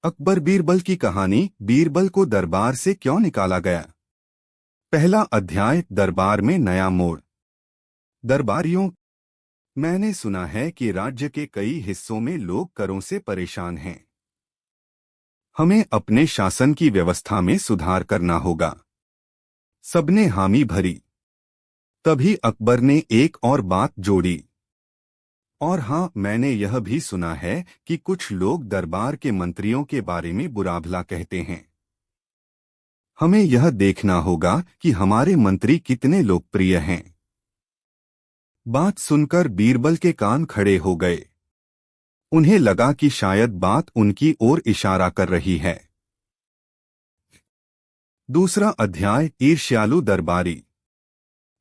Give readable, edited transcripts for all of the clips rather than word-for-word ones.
अकबर बीरबल की कहानी। बीरबल को दरबार से क्यों निकाला गया। पहला अध्याय, दरबार में नया मोड़। दरबारियों, मैंने सुना है कि राज्य के कई हिस्सों में लोग करों से परेशान हैं। हमें अपने शासन की व्यवस्था में सुधार करना होगा। सबने हामी भरी। तभी अकबर ने एक और बात जोड़ी। और हाँ, मैंने यह भी सुना है कि कुछ लोग दरबार के मंत्रियों के बारे में बुरा भला कहते हैं। हमें यह देखना होगा कि हमारे मंत्री कितने लोकप्रिय हैं। बात सुनकर बीरबल के कान खड़े हो गए। उन्हें लगा कि शायद बात उनकी ओर इशारा कर रही है। दूसरा अध्याय, ईर्ष्यालु दरबारी।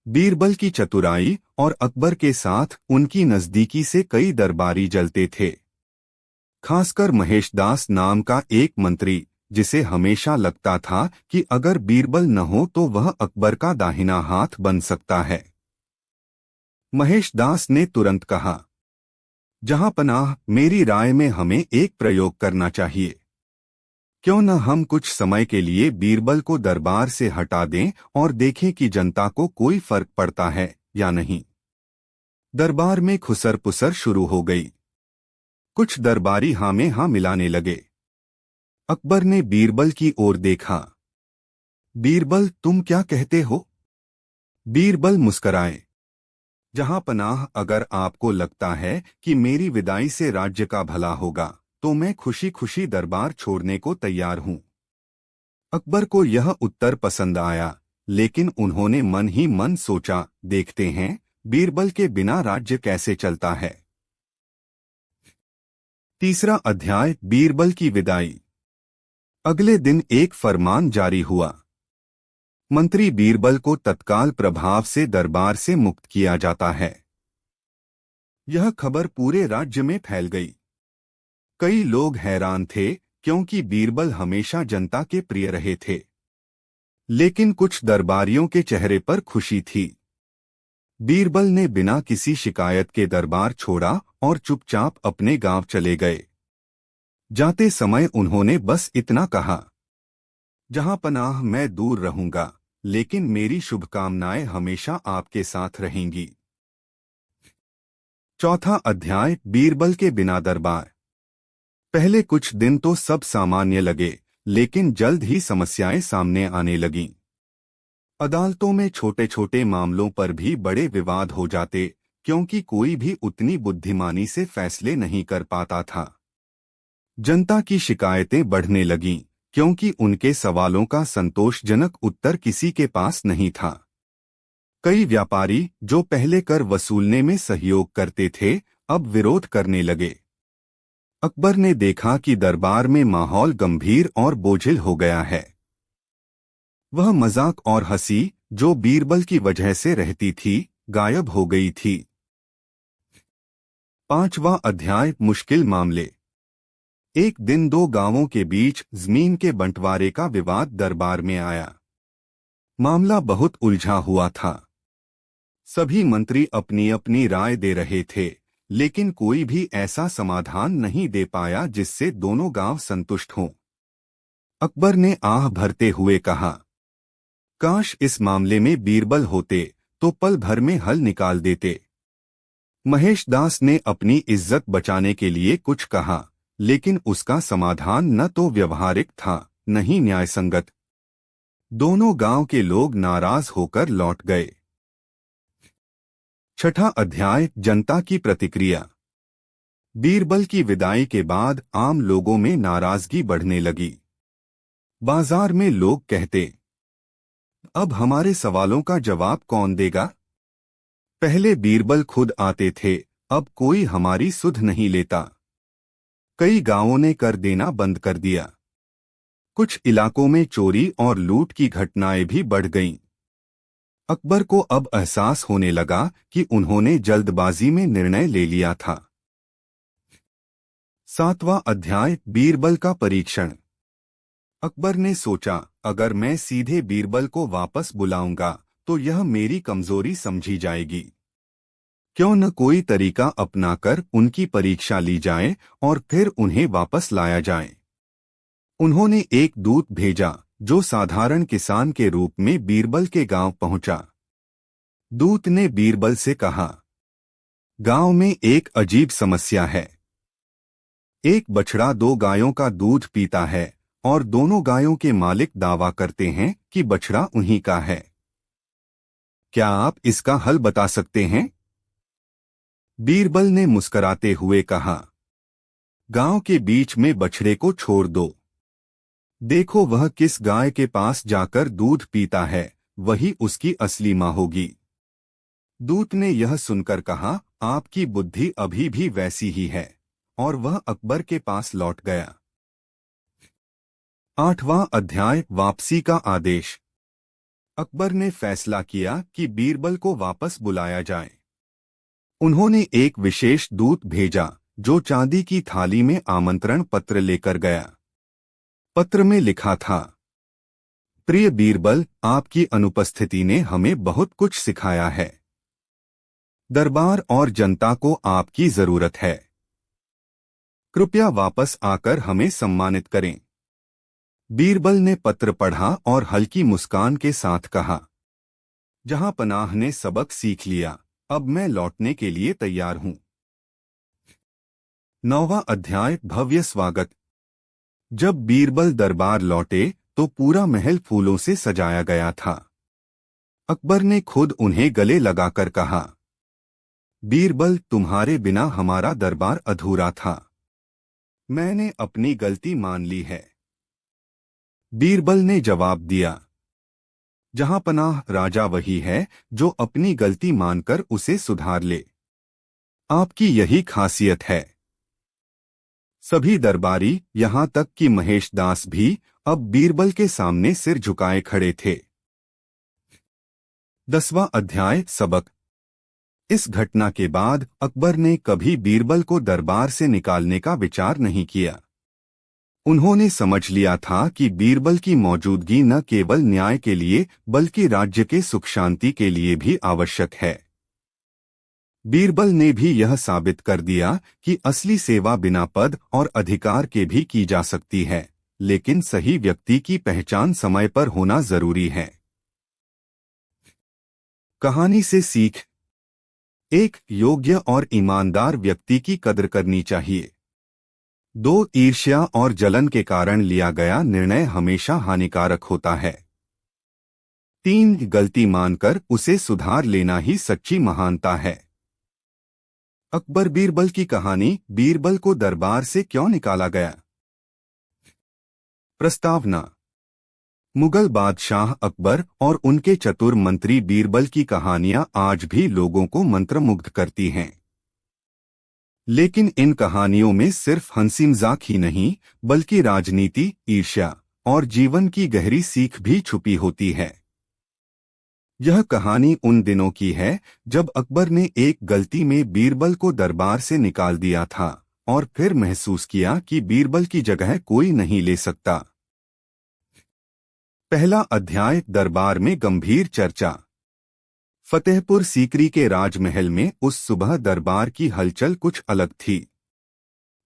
बीरबल की चतुराई और अकबर के साथ उनकी नजदीकी से कई दरबारी जलते थे। खासकर महेशदास नाम का एक मंत्री, जिसे हमेशा लगता था कि अगर बीरबल न हो तो वह अकबर का दाहिना हाथ बन सकता है। महेशदास ने तुरंत कहा, जहां पनाह, मेरी राय में हमें एक प्रयोग करना चाहिए। क्यों न हम कुछ समय के लिए बीरबल को दरबार से हटा दें और देखें कि जनता को कोई फर्क पड़ता है या नहीं। दरबार में खुसर पुसर शुरू हो गई। कुछ दरबारी हाँ में हाँ मिलाने लगे। अकबर ने बीरबल की ओर देखा। बीरबल, तुम क्या कहते हो? बीरबल मुस्कराए। जहां पनाह, अगर आपको लगता है कि मेरी विदाई से राज्य का भला होगा तो मैं खुशी खुशी दरबार छोड़ने को तैयार हूं। अकबर को यह उत्तर पसंद आया, लेकिन उन्होंने मन ही मन सोचा, देखते हैं बीरबल के बिना राज्य कैसे चलता है। तीसरा अध्याय, बीरबल की विदाई। अगले दिन एक फरमान जारी हुआ। मंत्री बीरबल को तत्काल प्रभाव से दरबार से मुक्त किया जाता है। यह खबर पूरे राज्य में फैल गई। कई लोग हैरान थे, क्योंकि बीरबल हमेशा जनता के प्रिय रहे थे। लेकिन कुछ दरबारियों के चेहरे पर खुशी थी। बीरबल ने बिना किसी शिकायत के दरबार छोड़ा और चुपचाप अपने गांव चले गए। जाते समय उन्होंने बस इतना कहा, जहां पनाह, मैं दूर रहूंगा, लेकिन मेरी शुभकामनाएं हमेशा आपके साथ रहेंगी। चौथा अध्याय, बीरबल के बिना दरबार। पहले कुछ दिन तो सब सामान्य लगे, लेकिन जल्द ही समस्याएं सामने आने लगीं। अदालतों में छोटे छोटे मामलों पर भी बड़े विवाद हो जाते, क्योंकि कोई भी उतनी बुद्धिमानी से फैसले नहीं कर पाता था। जनता की शिकायतें बढ़ने लगीं, क्योंकि उनके सवालों का संतोषजनक उत्तर किसी के पास नहीं था। कई व्यापारी, जो पहले कर वसूलने में सहयोग करते थे, अब विरोध करने लगे। अकबर ने देखा कि दरबार में माहौल गंभीर और बोझिल हो गया है। वह मजाक और हंसी, जो बीरबल की वजह से रहती थी, गायब हो गई थी। पांचवा अध्याय, मुश्किल मामले। एक दिन दो गांवों के बीच जमीन के बंटवारे का विवाद दरबार में आया। मामला बहुत उलझा हुआ था। सभी मंत्री अपनी अपनी राय दे रहे थे, लेकिन कोई भी ऐसा समाधान नहीं दे पाया जिससे दोनों गांव संतुष्ट हों। अकबर ने आह भरते हुए कहा, काश इस मामले में बीरबल होते तो पल भर में हल निकाल देते। महेशदास ने अपनी इज्जत बचाने के लिए कुछ कहा, लेकिन उसका समाधान न तो व्यवहारिक था, न ही न्यायसंगत। दोनों गांव के लोग नाराज होकर लौट गए। छठा अध्याय, जनता की प्रतिक्रिया। बीरबल की विदाई के बाद आम लोगों में नाराजगी बढ़ने लगी। बाजार में लोग कहते, अब हमारे सवालों का जवाब कौन देगा? पहले बीरबल खुद आते थे, अब कोई हमारी सुध नहीं लेता। कई गांवों ने कर देना बंद कर दिया। कुछ इलाकों में चोरी और लूट की घटनाएं भी बढ़ गईं। अकबर को अब एहसास होने लगा कि उन्होंने जल्दबाजी में निर्णय ले लिया था। सातवां अध्याय, बीरबल का परीक्षण। अकबर ने सोचा, अगर मैं सीधे बीरबल को वापस बुलाऊंगा तो यह मेरी कमजोरी समझी जाएगी। क्यों न कोई तरीका अपनाकर उनकी परीक्षा ली जाए और फिर उन्हें वापस लाया जाए। उन्होंने एक दूत भेजा जो साधारण किसान के रूप में बीरबल के गांव पहुंचा। दूत ने बीरबल से कहा, गांव में एक अजीब समस्या है। एक बछड़ा दो गायों का दूध पीता है और दोनों गायों के मालिक दावा करते हैं कि बछड़ा उन्हीं का है। क्या आप इसका हल बता सकते हैं? बीरबल ने मुस्कुराते हुए कहा, गांव के बीच में बछड़े को छोड़ दो। देखो वह किस गाय के पास जाकर दूध पीता है, वही उसकी असली मां होगी। दूत ने यह सुनकर कहा, आपकी बुद्धि अभी भी वैसी ही है, और वह अकबर के पास लौट गया। 8वां अध्याय, वापसी का आदेश। अकबर ने फैसला किया कि बीरबल को वापस बुलाया जाए। उन्होंने एक विशेष दूत भेजा जो चांदी की थाली में आमंत्रण पत्र लेकर गया। पत्र में लिखा था, प्रिय बीरबल, आपकी अनुपस्थिति ने हमें बहुत कुछ सिखाया है। दरबार और जनता को आपकी जरूरत है। कृपया वापस आकर हमें सम्मानित करें। बीरबल ने पत्र पढ़ा और हल्की मुस्कान के साथ कहा, जहां पनाह ने सबक सीख लिया, अब मैं लौटने के लिए तैयार हूं। 9वां अध्याय, भव्य स्वागत। जब बीरबल दरबार लौटे तो पूरा महल फूलों से सजाया गया था। अकबर ने खुद उन्हें गले लगाकर कहा, बीरबल, तुम्हारे बिना हमारा दरबार अधूरा था। मैंने अपनी गलती मान ली है। बीरबल ने जवाब दिया, जहां पनाह, राजा वही है जो अपनी गलती मानकर उसे सुधार ले। आपकी यही खासियत है। सभी दरबारी, यहां तक कि महेश दास भी, अब बीरबल के सामने सिर झुकाए खड़े थे। 10वां अध्याय, सबक। इस घटना के बाद अकबर ने कभी बीरबल को दरबार से निकालने का विचार नहीं किया। उन्होंने समझ लिया था कि बीरबल की मौजूदगी न केवल न्याय के लिए बल्कि राज्य के सुख शांति के लिए भी आवश्यक है। बीरबल ने भी यह साबित कर दिया कि असली सेवा बिना पद और अधिकार के भी की जा सकती है, लेकिन सही व्यक्ति की पहचान समय पर होना जरूरी है। कहानी से सीख। एक योग्य और ईमानदार व्यक्ति की कद्र करनी चाहिए। 2 ईर्ष्या और जलन के कारण लिया गया निर्णय हमेशा हानिकारक होता है। 3 गलती मानकर उसे सुधार लेना ही सच्ची महानता है। अकबर बीरबल की कहानी, बीरबल को दरबार से क्यों निकाला गया? प्रस्तावना। मुगल बादशाह अकबर और उनके चतुर मंत्री बीरबल की कहानियां आज भी लोगों को मंत्रमुग्ध करती हैं। लेकिन इन कहानियों में सिर्फ हंसी मजाक ही नहीं, बल्कि राजनीति, ईर्ष्या और जीवन की गहरी सीख भी छुपी होती है। यह कहानी उन दिनों की है जब अकबर ने एक गलती में बीरबल को दरबार से निकाल दिया था और फिर महसूस किया कि बीरबल की जगह कोई नहीं ले सकता। पहला अध्याय, दरबार में गंभीर चर्चा। फतेहपुर सीकरी के राजमहल में उस सुबह दरबार की हलचल कुछ अलग थी।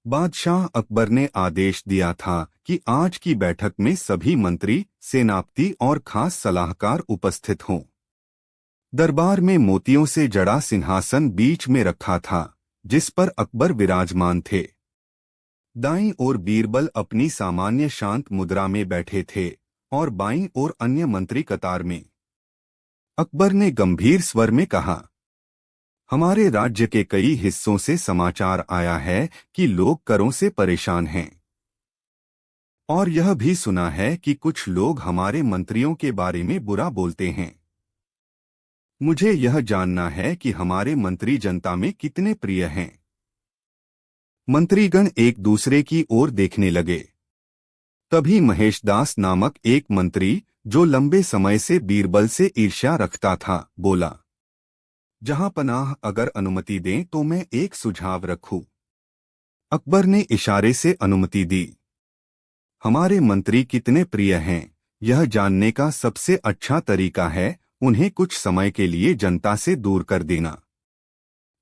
बादशाह अकबर ने आदेश दिया था कि आज की बैठक में सभी मंत्री, सेनापति और खास सलाहकार उपस्थित हों। दरबार में मोतियों से जड़ा सिंहासन बीच में रखा था, जिस पर अकबर विराजमान थे। दाईं ओर बीरबल अपनी सामान्य शांत मुद्रा में बैठे थे और बाईं ओर अन्य मंत्री कतार में। अकबर ने गंभीर स्वर में कहा, हमारे राज्य के कई हिस्सों से समाचार आया है कि लोग करों से परेशान हैं, और यह भी सुना है कि कुछ लोग हमारे मंत्रियों के बारे में बुरा बोलते हैं। मुझे यह जानना है कि हमारे मंत्री जनता में कितने प्रिय हैं। मंत्रीगण एक दूसरे की ओर देखने लगे। तभी महेशदास नामक एक मंत्री, जो लंबे समय से बीरबल से ईर्ष्या रखता था, बोला, जहां पनाह, अगर अनुमति दें तो मैं एक सुझाव रखूं। अकबर ने इशारे से अनुमति दी। हमारे मंत्री कितने प्रिय हैं, यह जानने का सबसे अच्छा तरीका है उन्हें कुछ समय के लिए जनता से दूर कर देना।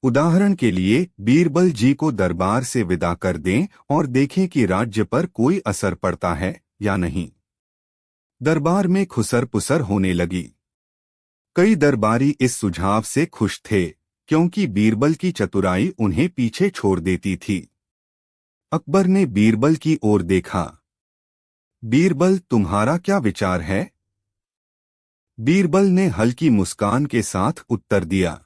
उदाहरण के लिए बीरबल जी को दरबार से विदा कर दें और देखें कि राज्य पर कोई असर पड़ता है या नहीं। दरबार में खुसर पुसर होने लगी। कई दरबारी इस सुझाव से खुश थे क्योंकि बीरबल की चतुराई उन्हें पीछे छोड़ देती थी। अकबर ने बीरबल की ओर देखा। बीरबल, तुम्हारा क्या विचार है? बीरबल ने हल्की मुस्कान के साथ उत्तर दिया,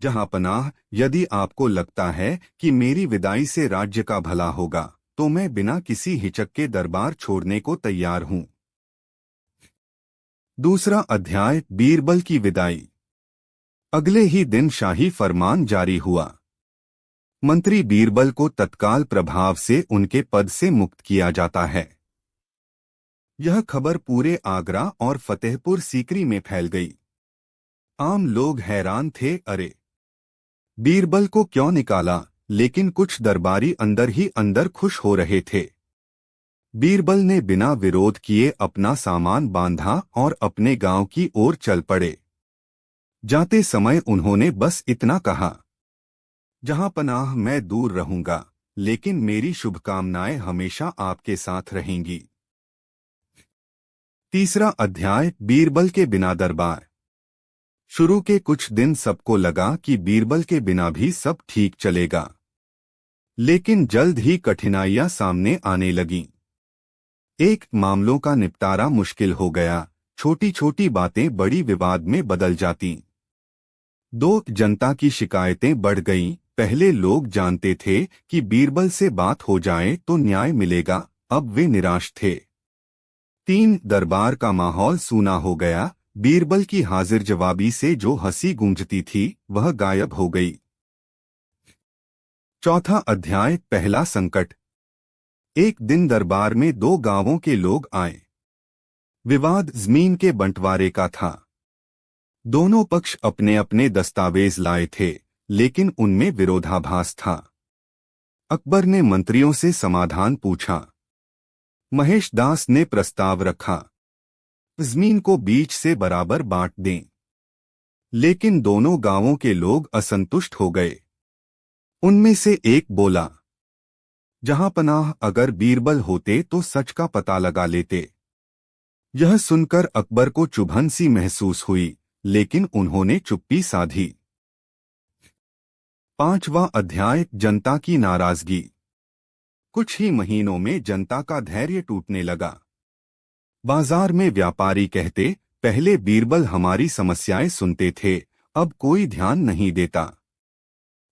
जहांपनाह, यदि आपको लगता है कि मेरी विदाई से राज्य का भला होगा तो मैं बिना किसी हिचक के दरबार छोड़ने को तैयार हूं। दूसरा अध्याय, बीरबल की विदाई। अगले ही दिन शाही फरमान जारी हुआ। मंत्री बीरबल को तत्काल प्रभाव से उनके पद से मुक्त किया जाता है। यह खबर पूरे आगरा और फतेहपुर सीकरी में फैल गई। आम लोग हैरान थे, अरे बीरबल को क्यों निकाला? लेकिन कुछ दरबारी अंदर ही अंदर खुश हो रहे थे। बीरबल ने बिना विरोध किए अपना सामान बांधा और अपने गांव की ओर चल पड़े। जाते समय उन्होंने बस इतना कहा, जहांपनाह, मैं दूर रहूंगा, लेकिन मेरी शुभकामनाएं हमेशा आपके साथ रहेंगी। तीसरा अध्याय, बीरबल के बिना दरबार। शुरू के कुछ दिन सबको लगा कि बीरबल के बिना भी सब ठीक चलेगा, लेकिन जल्द ही कठिनाइयां सामने आने लगीं। एक, मामलों का निपटारा मुश्किल हो गया। छोटी छोटी बातें बड़ी विवाद में बदल जातीं। 2, जनता की शिकायतें बढ़ गईं। पहले लोग जानते थे कि बीरबल से बात हो जाए तो न्याय मिलेगा, अब वे निराश थे। 3, दरबार का माहौल सूना हो गया। बीरबल की हाजिर जवाबी से जो हंसी गूंजती थी वह गायब हो गई। चौथा अध्याय, पहला संकट। एक दिन दरबार में 2 गांवों के लोग आए। विवाद जमीन के बंटवारे का था। दोनों पक्ष अपने अपने दस्तावेज लाए थे, लेकिन उनमें विरोधाभास था। अकबर ने मंत्रियों से समाधान पूछा। महेश दास ने प्रस्ताव रखा, जमीन को बीच से बराबर बांट दें। लेकिन दोनों गांवों के लोग असंतुष्ट हो गए। उनमें से एक बोला, जहांपनाह, अगर बीरबल होते तो सच का पता लगा लेते। यह सुनकर अकबर को चुभन सी महसूस हुई, लेकिन उन्होंने चुप्पी साधी। 5वां अध्याय, जनता की नाराजगी। कुछ ही महीनों में जनता का धैर्य टूटने लगा। बाजार में व्यापारी कहते, पहले बीरबल हमारी समस्याएं सुनते थे, अब कोई ध्यान नहीं देता।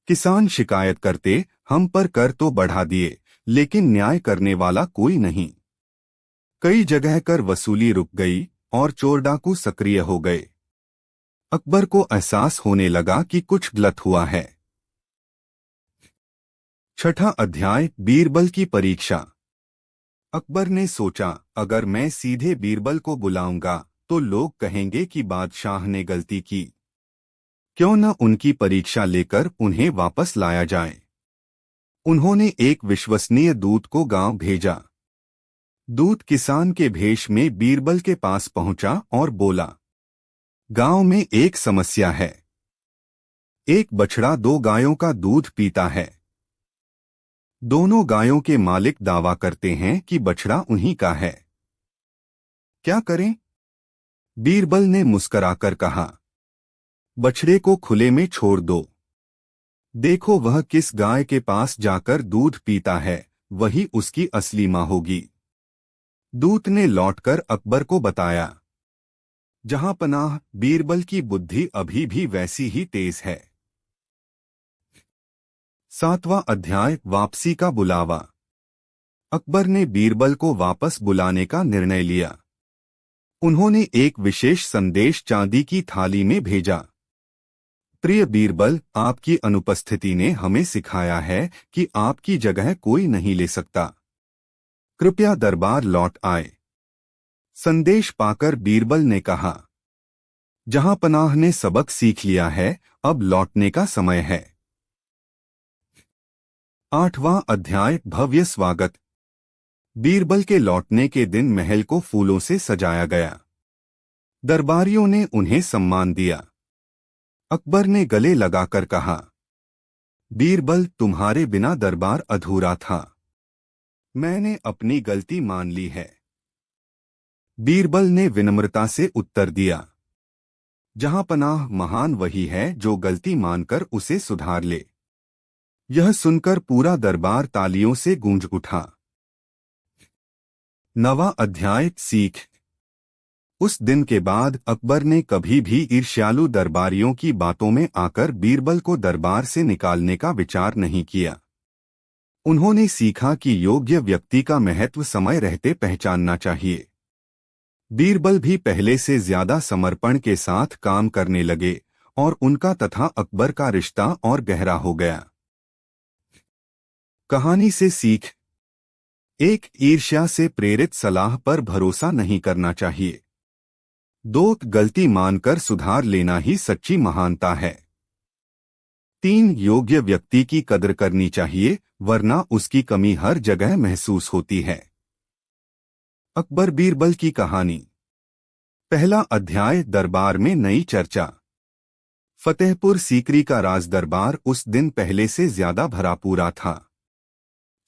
किसान शिकायत करते, हम पर कर तो बढ़ा दिए, लेकिन न्याय करने वाला कोई नहीं। कई जगह कर वसूली रुक गई और चोर डाकू सक्रिय हो गए। अकबर को एहसास होने लगा कि कुछ गलत हुआ है। 6ठा अध्याय, बीरबल की परीक्षा। अकबर ने सोचा, अगर मैं सीधे बीरबल को बुलाऊंगा तो लोग कहेंगे कि बादशाह ने गलती की। क्यों न उनकी परीक्षा लेकर उन्हें वापस लाया जाए। उन्होंने एक विश्वसनीय दूत को गांव भेजा। दूत किसान के भेष में बीरबल के पास पहुंचा और बोला, गांव में एक समस्या है। एक बछड़ा 2 गायों का दूध पीता है। दोनों गायों के मालिक दावा करते हैं कि बछड़ा उन्हीं का है। क्या करें? बीरबल ने मुस्कराकर कहा, बछड़े को खुले में छोड़ दो। देखो वह किस गाय के पास जाकर दूध पीता है, वही उसकी असली मां होगी। दूत ने लौटकर अकबर को बताया। जहांपनाह, बीरबल की बुद्धि अभी भी वैसी ही तेज है। 7वां अध्याय, वापसी का बुलावा। अकबर ने बीरबल को वापस बुलाने का निर्णय लिया। उन्होंने एक विशेष संदेश चांदी की थाली में भेजा। प्रिय बीरबल, आपकी अनुपस्थिति ने हमें सिखाया है कि आपकी जगह कोई नहीं ले सकता। कृपया दरबार लौट आए। संदेश पाकर बीरबल ने कहा, जहांपनाह ने सबक सीख लिया है, अब लौटने का समय है। 8वां अध्याय, भव्य स्वागत। बीरबल के लौटने के दिन महल को फूलों से सजाया गया। दरबारियों ने उन्हें सम्मान दिया। अकबर ने गले लगाकर कहा, बीरबल, तुम्हारे बिना दरबार अधूरा था। मैंने अपनी गलती मान ली है। बीरबल ने विनम्रता से उत्तर दिया, जहां पनाह, महान वही है जो गलती मानकर उसे सुधार ले। यह सुनकर पूरा दरबार तालियों से गूंज उठा। नवा अध्याय, सीख। उस दिन के बाद अकबर ने कभी भी ईर्ष्यालु दरबारियों की बातों में आकर बीरबल को दरबार से निकालने का विचार नहीं किया। उन्होंने सीखा कि योग्य व्यक्ति का महत्व समय रहते पहचानना चाहिए। बीरबल भी पहले से ज्यादा समर्पण के साथ काम करने लगे और उनका तथा अकबर का रिश्ता और गहरा हो गया। कहानी से सीख। एक, ईर्ष्या से प्रेरित सलाह पर भरोसा नहीं करना चाहिए। 2, गलती मानकर सुधार लेना ही सच्ची महानता है। 3, योग्य व्यक्ति की कदर करनी चाहिए, वरना उसकी कमी हर जगह महसूस होती है। अकबर बीरबल की कहानी। पहला अध्याय, दरबार में नई चर्चा। फतेहपुर सीकरी का राज दरबार उस दिन पहले से ज्यादा भरा पूरा था।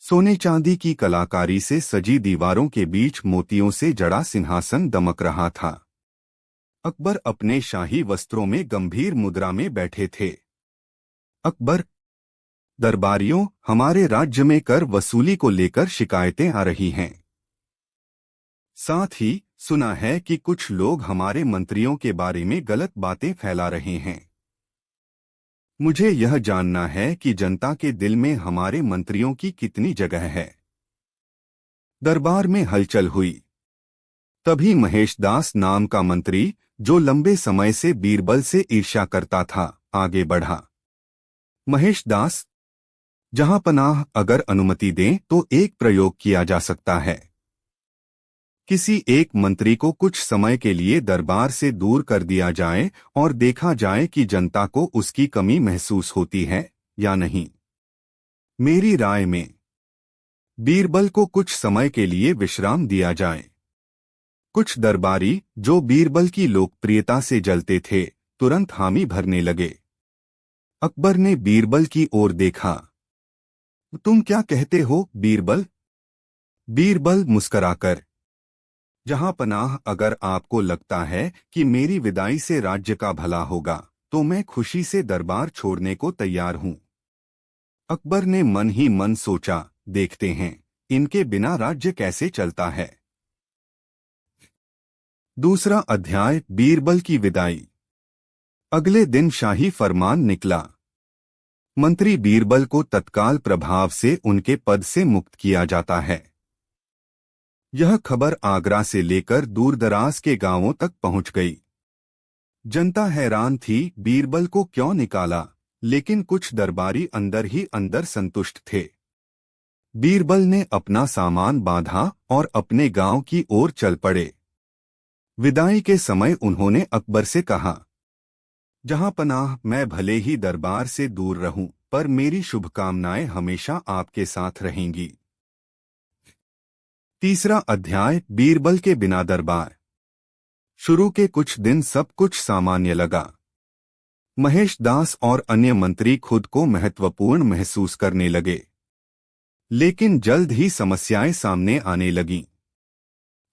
सोने चांदी की कलाकारी से सजी दीवारों के बीच मोतियों से जड़ा सिंहासन दमक रहा था। अकबर अपने शाही वस्त्रों में गंभीर मुद्रा में बैठे थे। अकबर, दरबारियों, हमारे राज्य में कर वसूली को लेकर शिकायतें आ रही हैं। साथ ही सुना है कि कुछ लोग हमारे मंत्रियों के बारे में गलत बातें फैला रहे हैं। मुझे यह जानना है कि जनता के दिल में हमारे मंत्रियों की कितनी जगह है। दरबार में हलचल हुई। तभी महेशदास नाम का मंत्री, जो लंबे समय से बीरबल से ईर्ष्या करता था, आगे बढ़ा। महेशदास, जहां पनाह, अगर अनुमति दें तो एक प्रयोग किया जा सकता है। किसी एक मंत्री को कुछ समय के लिए दरबार से दूर कर दिया जाए और देखा जाए कि जनता को उसकी कमी महसूस होती है या नहीं। मेरी राय में बीरबल को कुछ समय के लिए विश्राम दिया जाए। कुछ दरबारी, जो बीरबल की लोकप्रियता से जलते थे, तुरंत हामी भरने लगे। अकबर ने बीरबल की ओर देखा। तुम क्या कहते हो बीरबल? बीरबल मुस्कराकर, जहां पनाह, अगर आपको लगता है कि मेरी विदाई से राज्य का भला होगा तो मैं खुशी से दरबार छोड़ने को तैयार हूं। अकबर ने मन ही मन सोचा, देखते हैं इनके बिना राज्य कैसे चलता है। दूसरा अध्याय, बीरबल की विदाई। अगले दिन शाही फरमान निकला। मंत्री बीरबल को तत्काल प्रभाव से उनके पद से मुक्त किया जाता है। यह खबर आगरा से लेकर दूरदराज के गांवों तक पहुंच गई। जनता हैरान थी बीरबल को क्यों निकाला, लेकिन कुछ दरबारी अंदर ही अंदर संतुष्ट थे। बीरबल ने अपना सामान बांधा और अपने गांव की ओर चल पड़े। विदाई के समय उन्होंने अकबर से कहा, जहां पनाह, मैं भले ही दरबार से दूर रहूं, पर मेरी शुभकामनाएं हमेशा आपके साथ रहेंगी। तीसरा अध्याय, बीरबल के बिना दरबार। शुरू के कुछ दिन सब कुछ सामान्य लगा। महेशदास और अन्य मंत्री खुद को महत्वपूर्ण महसूस करने लगे। लेकिन जल्द ही समस्याएं सामने आने लगीं।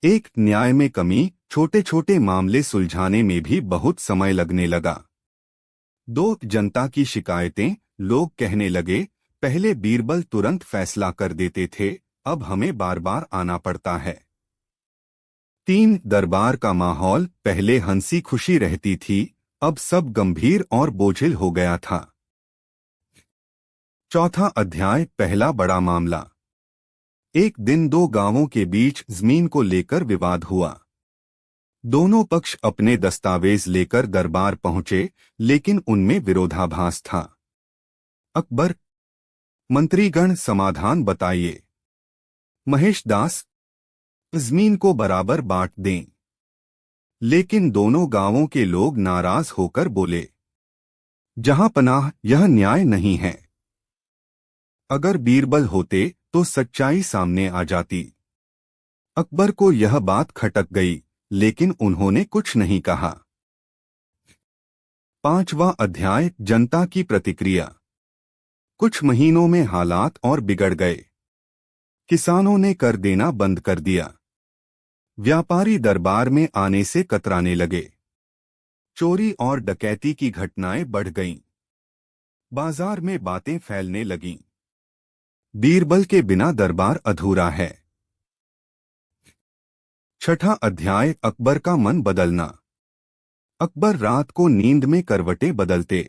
एक, न्याय में कमी, छोटे छोटे मामले सुलझाने में भी बहुत समय लगने लगा। 2, जनता की शिकायतें, लोग कहने लगे, पहले बीरबल तुरंत फैसला कर देते थे, अब हमें बार बार आना पड़ता है। 3, दरबार का माहौल, पहले हंसी खुशी रहती थी, अब सब गंभीर और बोझिल हो गया था। चौथा अध्याय, पहला बड़ा मामला। एक दिन 2 गांवों के बीच जमीन को लेकर विवाद हुआ। दोनों पक्ष अपने दस्तावेज लेकर दरबार पहुंचे, लेकिन उनमें विरोधाभास था। अकबर, मंत्रीगण, समाधान बताइए। महेशदास, जमीन को बराबर बांट दें। लेकिन दोनों गांवों के लोग नाराज होकर बोले, जहां पनाह, यह न्याय नहीं है। अगर बीरबल होते तो सच्चाई सामने आ जाती। अकबर को यह बात खटक गई, लेकिन उन्होंने कुछ नहीं कहा। 5वां अध्याय जनता की प्रतिक्रिया। कुछ महीनों में हालात और बिगड़ गए। किसानों ने कर देना बंद कर दिया। व्यापारी दरबार में आने से कतराने लगे। चोरी और डकैती की घटनाएं बढ़ गईं। बाजार में बातें फैलने लगीं। बीरबल के बिना दरबार अधूरा है। 6ठा अध्याय अकबर का मन बदलना। अकबर रात को नींद में करवटें बदलते।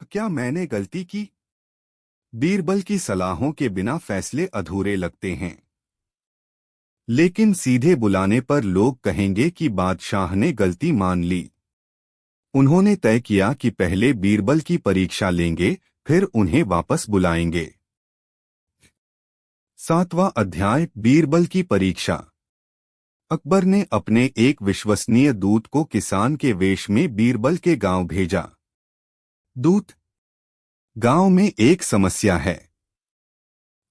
क्या मैंने गलती की? बीरबल की सलाहों के बिना फैसले अधूरे लगते हैं। लेकिन सीधे बुलाने पर लोग कहेंगे कि बादशाह ने गलती मान ली। उन्होंने तय किया कि पहले बीरबल की परीक्षा लेंगे, फिर उन्हें वापस बुलाएंगे। 7वां अध्याय बीरबल की परीक्षा। अकबर ने अपने एक विश्वसनीय दूत को किसान के वेश में बीरबल के गांव भेजा। दूत, गांव में एक समस्या है।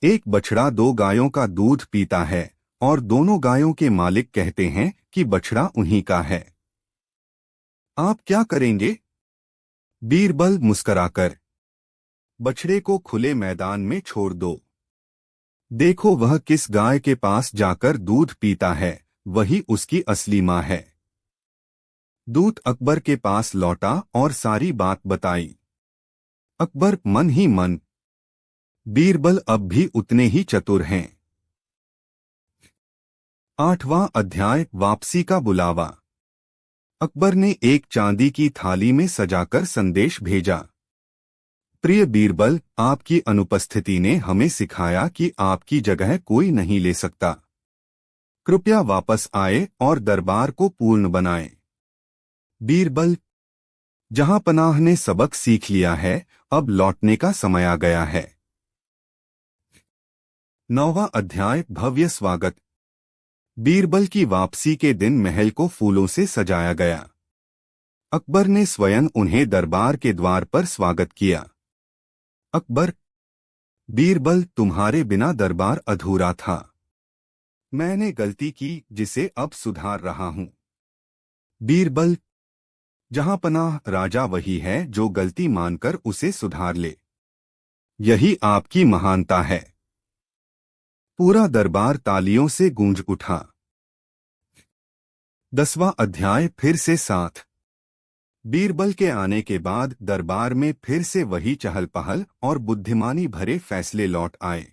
एक बछड़ा 2 गायों का दूध पीता है और दोनों गायों के मालिक कहते हैं कि बछड़ा उन्हीं का है। आप क्या करेंगे? बीरबल मुस्कराकर, बछड़े को खुले मैदान में छोड़ दो। देखो वह किस गाय के पास जाकर दूध पीता है, वही उसकी असली मां है। दूत अकबर के पास लौटा और सारी बात बताई। अकबर मन ही मन, बीरबल अब भी उतने ही चतुर हैं। 8वां अध्याय वापसी का बुलावा। अकबर ने एक चांदी की थाली में सजाकर संदेश भेजा। प्रिय बीरबल, आपकी अनुपस्थिति ने हमें सिखाया कि आपकी जगह कोई नहीं ले सकता। कृपया वापस आए और दरबार को पूर्ण बनाएं। बीरबल, जहां पनाह ने सबक सीख लिया है, अब लौटने का समय आ गया है। 9वां अध्याय भव्य स्वागत। बीरबल की वापसी के दिन महल को फूलों से सजाया गया। अकबर ने स्वयं उन्हें दरबार के द्वार पर स्वागत किया। अकबर, बीरबल, तुम्हारे बिना दरबार अधूरा था। मैंने गलती की जिसे अब सुधार रहा हूं। बीरबल, जहां पनाह राजा वही है जो गलती मानकर उसे सुधार ले। यही आपकी महानता है। पूरा दरबार तालियों से गूंज उठा। 10वां अध्याय फिर से साथ। बीरबल के आने के बाद दरबार में फिर से वही चहल पहल और बुद्धिमानी भरे फैसले लौट आए।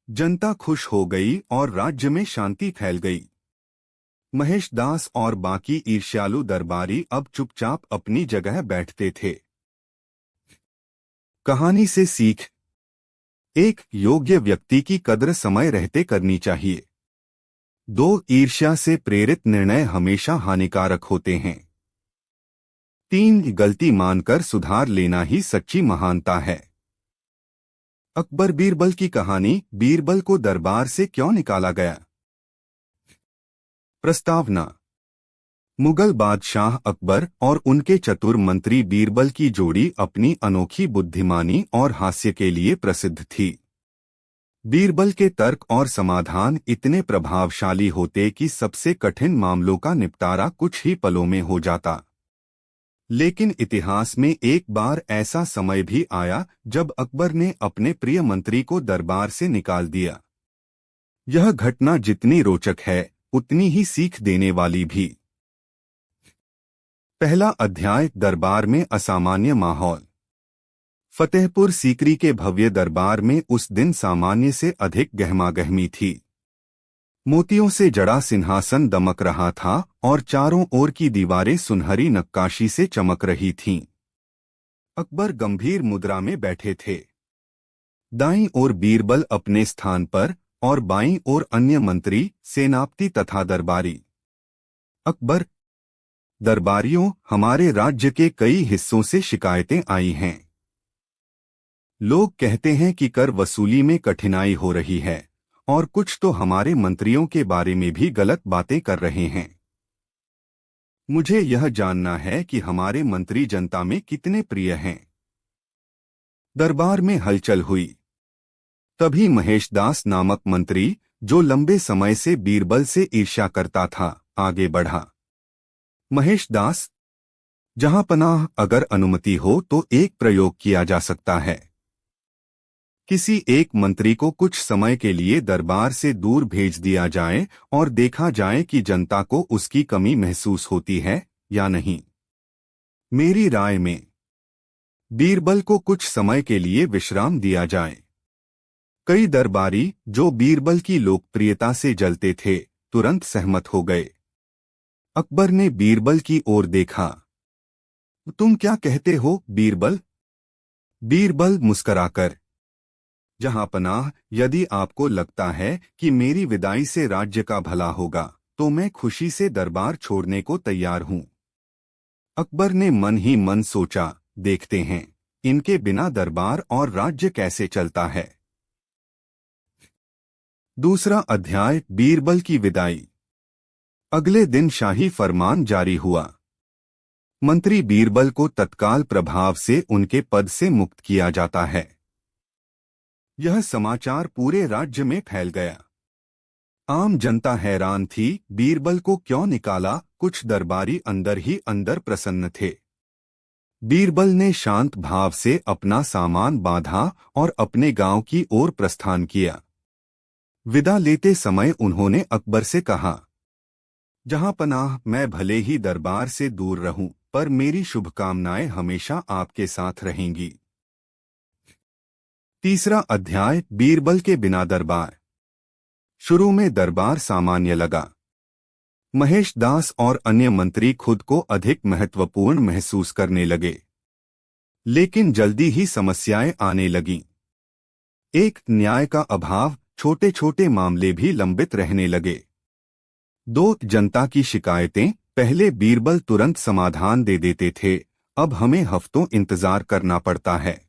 जनता खुश हो गई और राज्य में शांति फैल गई। महेश दास और बाकी ईर्ष्यालु दरबारी अब चुपचाप अपनी जगह बैठते थे। कहानी से सीख। एक योग्य व्यक्ति की कद्र समय रहते करनी चाहिए। 2 ईर्ष्या से प्रेरित निर्णय हमेशा हानिकारक होते हैं। 3 गलती मानकर सुधार लेना ही सच्ची महानता है। अकबर बीरबल की कहानी। बीरबल को दरबार से क्यों निकाला गया? प्रस्तावना। मुगल बादशाह अकबर और उनके चतुर मंत्री बीरबल की जोड़ी अपनी अनोखी बुद्धिमानी और हास्य के लिए प्रसिद्ध थी। बीरबल के तर्क और समाधान इतने प्रभावशाली होते कि सबसे कठिन मामलों का निपटारा कुछ ही पलों में हो जाता। लेकिन इतिहास में एक बार ऐसा समय भी आया जब अकबर ने अपने प्रिय मंत्री को दरबार से निकाल दिया। यह घटना जितनी रोचक है, उतनी ही सीख देने वाली भी। पहला अध्याय दरबार में असामान्य माहौल। फतेहपुर सीकरी के भव्य दरबार में उस दिन सामान्य से अधिक गहमागहमी थी। मोतियों से जड़ा सिंहासन दमक रहा था और चारों ओर की दीवारें सुनहरी नक्काशी से चमक रही थीं। अकबर गंभीर मुद्रा में बैठे थे। दाईं ओर बीरबल अपने स्थान पर और बाईं ओर अन्य मंत्री, सेनापति तथा दरबारी। अकबर, दरबारियों, हमारे राज्य के कई हिस्सों से शिकायतें आई हैं। लोग कहते हैं कि कर वसूली में कठिनाई हो रही है और कुछ तो हमारे मंत्रियों के बारे में भी गलत बातें कर रहे हैं। मुझे यह जानना है कि हमारे मंत्री जनता में कितने प्रिय हैं। दरबार में हलचल हुई। तभी महेशदास नामक मंत्री, जो लंबे समय से बीरबल से ईर्ष्या करता था, आगे बढ़ा। महेशदास, जहां पनाह अगर अनुमति हो तो एक प्रयोग किया जा सकता है। किसी एक मंत्री को कुछ समय के लिए दरबार से दूर भेज दिया जाए और देखा जाए कि जनता को उसकी कमी महसूस होती है या नहीं। मेरी राय में बीरबल को कुछ समय के लिए विश्राम दिया जाए। कई दरबारी जो बीरबल की लोकप्रियता से जलते थे तुरंत सहमत हो गए। अकबर ने बीरबल की ओर देखा। तुम क्या कहते हो बीरबल? बीरबल मुस्कराकर, जहां पनाह, यदि आपको लगता है कि मेरी विदाई से राज्य का भला होगा तो मैं खुशी से दरबार छोड़ने को तैयार हूं। अकबर ने मन ही मन सोचा, देखते हैं इनके बिना दरबार और राज्य कैसे चलता है। दूसरा अध्याय, बीरबल की विदाई। अगले दिन शाही फरमान जारी हुआ। मंत्री बीरबल को तत्काल प्रभाव से उनके पद से मुक्त किया जाता है। यह समाचार पूरे राज्य में फैल गया। आम जनता हैरान थी, बीरबल को क्यों निकाला। कुछ दरबारी अंदर ही अंदर प्रसन्न थे। बीरबल ने शांत भाव से अपना सामान बांधा और अपने गांव की ओर प्रस्थान किया। विदा लेते समय उन्होंने अकबर से कहा, जहां पनाह, मैं भले ही दरबार से दूर रहूं, पर मेरी शुभकामनाएं हमेशा आपके साथ रहेंगी। तीसरा अध्याय, बीरबल के बिना दरबार। शुरू में दरबार सामान्य लगा। महेश दास और अन्य मंत्री खुद को अधिक महत्वपूर्ण महसूस करने लगे। लेकिन जल्दी ही समस्याएं आने लगीं। एक, न्याय का अभाव, छोटे छोटे मामले भी लंबित रहने लगे। दो, जनता की शिकायतें, पहले बीरबल तुरंत समाधान दे देते थे, अब हमें हफ्तों इंतजार करना पड़ता है।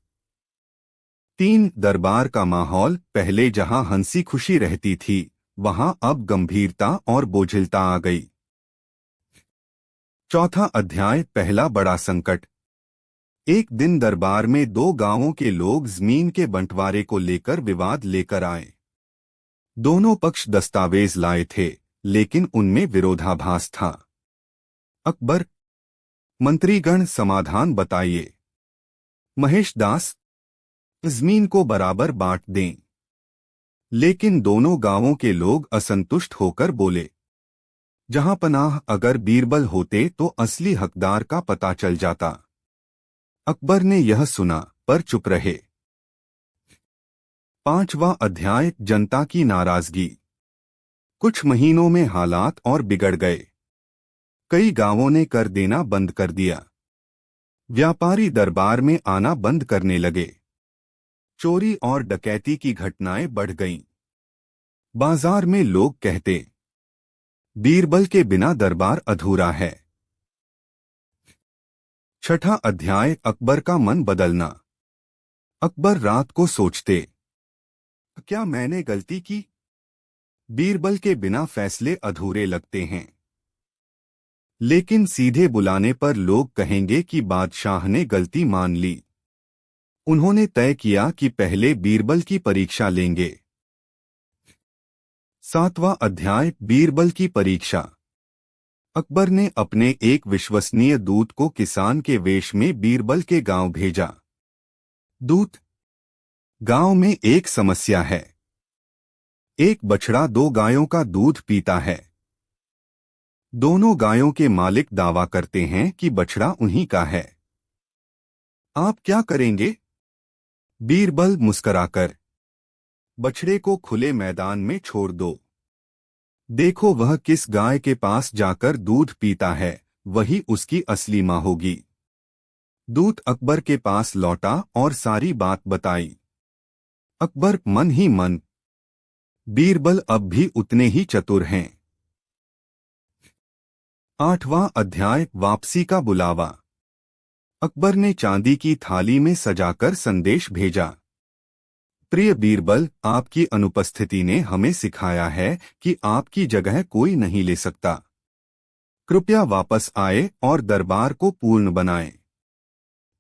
तीन, दरबार का माहौल, पहले जहां हंसी खुशी रहती थी वहां अब गंभीरता और बोझिलता आ गई। चौथा अध्याय, पहला बड़ा संकट। एक दिन दरबार में दो गांवों के लोग जमीन के बंटवारे को लेकर विवाद लेकर आए। दोनों पक्ष दस्तावेज लाए थे, लेकिन उनमें विरोधाभास था। अकबर, मंत्रीगण, समाधान बताइए। महेश दास, जमीन को बराबर बांट दें। लेकिन दोनों गांवों के लोग असंतुष्ट होकर बोले, जहां पनाह, अगर बीरबल होते तो असली हकदार का पता चल जाता। अकबर ने यह सुना पर चुप रहे। पांचवा अध्याय, जनता की नाराजगी। कुछ महीनों में हालात और बिगड़ गए। कई गांवों ने कर देना बंद कर दिया। व्यापारी दरबार में आना बंद करने लगे। चोरी और डकैती की घटनाएं बढ़ गईं। बाजार में लोग कहते, बीरबल के बिना दरबार अधूरा है। छठा अध्याय, अकबर का मन बदलना। अकबर रात को सोचते, क्या मैंने गलती की? बीरबल के बिना फैसले अधूरे लगते हैं। लेकिन सीधे बुलाने पर लोग कहेंगे कि बादशाह ने गलती मान ली। उन्होंने तय किया कि पहले बीरबल की परीक्षा लेंगे। सातवां अध्याय, बीरबल की परीक्षा। अकबर ने अपने एक विश्वसनीय दूत को किसान के वेश में बीरबल के गांव भेजा। दूत, गांव में एक समस्या है। एक बछड़ा दो गायों का दूध पीता है। दोनों गायों के मालिक दावा करते हैं कि बछड़ा उन्हीं का है। आप क्या करेंगे? बीरबल मुस्कराकर, बछड़े को खुले मैदान में छोड़ दो। देखो वह किस गाय के पास जाकर दूध पीता है, वही उसकी असली मां होगी। दूत अकबर के पास लौटा और सारी बात बताई। अकबर मन ही मन, बीरबल अब भी उतने ही चतुर हैं। आठवां अध्याय, वापसी का बुलावा। अकबर ने चांदी की थाली में सजाकर संदेश भेजा। प्रिय बीरबल, आपकी अनुपस्थिति ने हमें सिखाया है कि आपकी जगह कोई नहीं ले सकता। कृपया वापस आए और दरबार को पूर्ण बनाएं।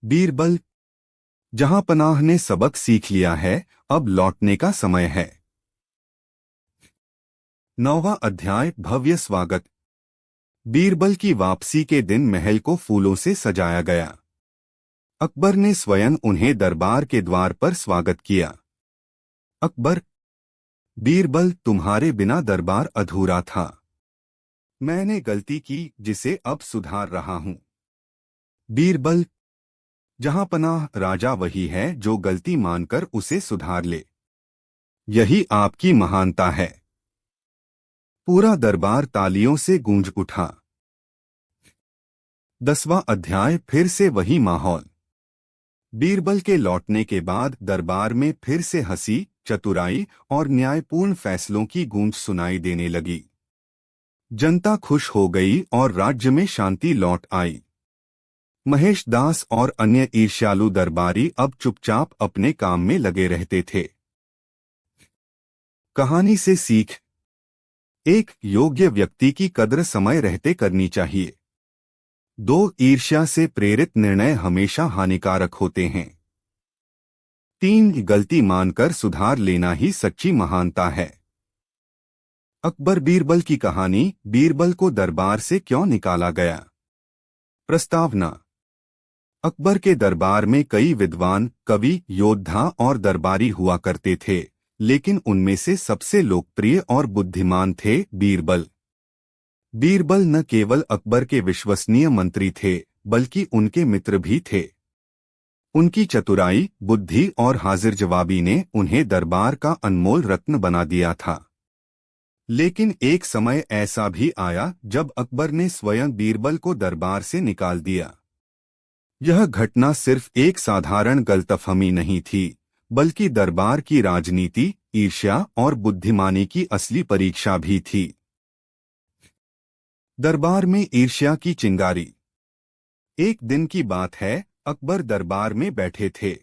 बीरबल, जहां पनाह ने सबक सीख लिया है, अब लौटने का समय है। नौवां अध्याय, भव्य स्वागत। बीरबल की वापसी के दिन महल को फूलों से सजाया गया। अकबर ने स्वयं उन्हें दरबार के द्वार पर स्वागत किया। अकबर, बीरबल, तुम्हारे बिना दरबार अधूरा था। मैंने गलती की जिसे अब सुधार रहा हूं। बीरबल, जहां पनाह, राजा वही है जो गलती मानकर उसे सुधार ले। यही आपकी महानता है। पूरा दरबार तालियों से गूंज उठा। 10वां अध्याय। फिर से वही माहौल। बीरबल के लौटने के बाद दरबार में फिर से हंसी, चतुराई और न्यायपूर्ण फैसलों की गूंज सुनाई देने लगी। जनता खुश हो गई और राज्य में शांति लौट आई। महेश दास और अन्य ईर्ष्यालु दरबारी अब चुपचाप अपने काम में लगे रहते थे। कहानी से सीख। एक योग्य व्यक्ति की कद्र समय रहते करनी चाहिए। 2 ईर्ष्या से प्रेरित निर्णय हमेशा हानिकारक होते हैं। 3 गलती मानकर सुधार लेना ही सच्ची महानता है। अकबर बीरबल की कहानी। बीरबल को दरबार से क्यों निकाला गया? प्रस्तावना। अकबर के दरबार में कई विद्वान, कवि, योद्धा और दरबारी हुआ करते थे, लेकिन उनमें से सबसे लोकप्रिय और बुद्धिमान थे बीरबल। बीरबल न केवल अकबर के विश्वसनीय मंत्री थे, बल्कि उनके मित्र भी थे। उनकी चतुराई, बुद्धि और हाजिर जवाबी ने उन्हें दरबार का अनमोल रत्न बना दिया था। लेकिन एक समय ऐसा भी आया जब अकबर ने स्वयं बीरबल को दरबार से निकाल दिया। यह घटना सिर्फ एक साधारण गलतफहमी नहीं थी, बल्कि दरबार की राजनीति, ईर्ष्या और बुद्धिमानी की असली परीक्षा भी थी। दरबार में ईर्ष्या की चिंगारी। एक दिन की बात है, अकबर दरबार में बैठे थे।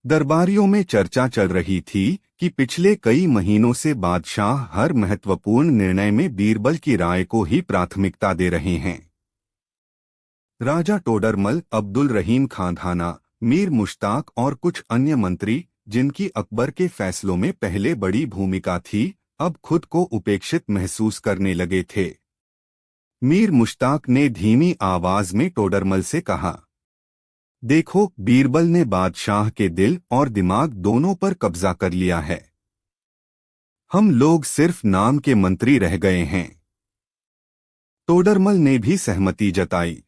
दरबारियों में चर्चा चल रही थी कि पिछले कई महीनों से बादशाह हर महत्वपूर्ण निर्णय में बीरबल की राय को ही प्राथमिकता दे रहे हैं। राजा टोडरमल, अब्दुल रहीम खानदाना, मीर मुश्ताक और कुछ अन्य मंत्री, जिनकी अकबर के फैसलों में पहले बड़ी भूमिका थी, अब खुद को उपेक्षित महसूस करने लगे थे। मीर मुश्ताक ने धीमी आवाज में टोडरमल से कहा, देखो, बीरबल ने बादशाह के दिल और दिमाग दोनों पर कब्जा कर लिया है। हम लोग सिर्फ नाम के मंत्री रह गए हैं। टोडरमल ने भी सहमति जताई।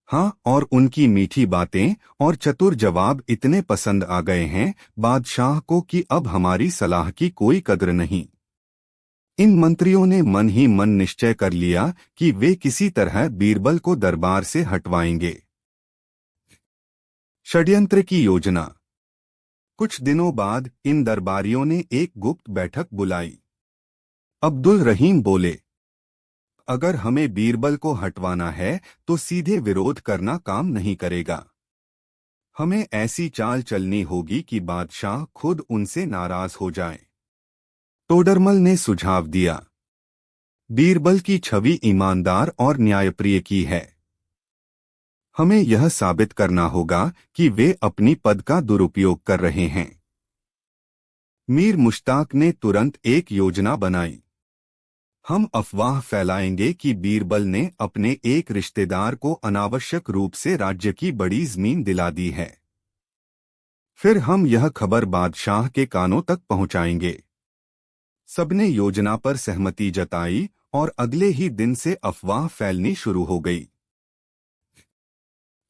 हाँ, और उनकी मीठी बातें और चतुर जवाब इतने पसंद आ गए हैं बादशाह को कि अब हमारी सलाह की कोई कद्र नहीं। इन मंत्रियों ने मन ही मन निश्चय कर लिया कि वे किसी तरह बीरबल को दरबार से हटवाएंगे। षड्यंत्र की योजना। कुछ दिनों बाद इन दरबारियों ने एक गुप्त बैठक बुलाई। अब्दुल रहीम बोले, अगर हमें बीरबल को हटवाना है तो सीधे विरोध करना काम नहीं करेगा। हमें ऐसी चाल चलनी होगी कि बादशाह खुद उनसे नाराज हो जाए। टोडरमल ने सुझाव दिया, बीरबल की छवि ईमानदार और न्यायप्रिय की है। हमें यह साबित करना होगा कि वे अपनी पद का दुरुपयोग कर रहे हैं। मीर मुश्ताक ने तुरंत एक योजना बनाई। हम अफवाह फैलाएंगे कि बीरबल ने अपने एक रिश्तेदार को अनावश्यक रूप से राज्य की बड़ी जमीन दिला दी है। फिर हम यह खबर बादशाह के कानों तक पहुंचाएंगे। सबने योजना पर सहमति जताई और अगले ही दिन से अफवाह फैलनी शुरू हो गई।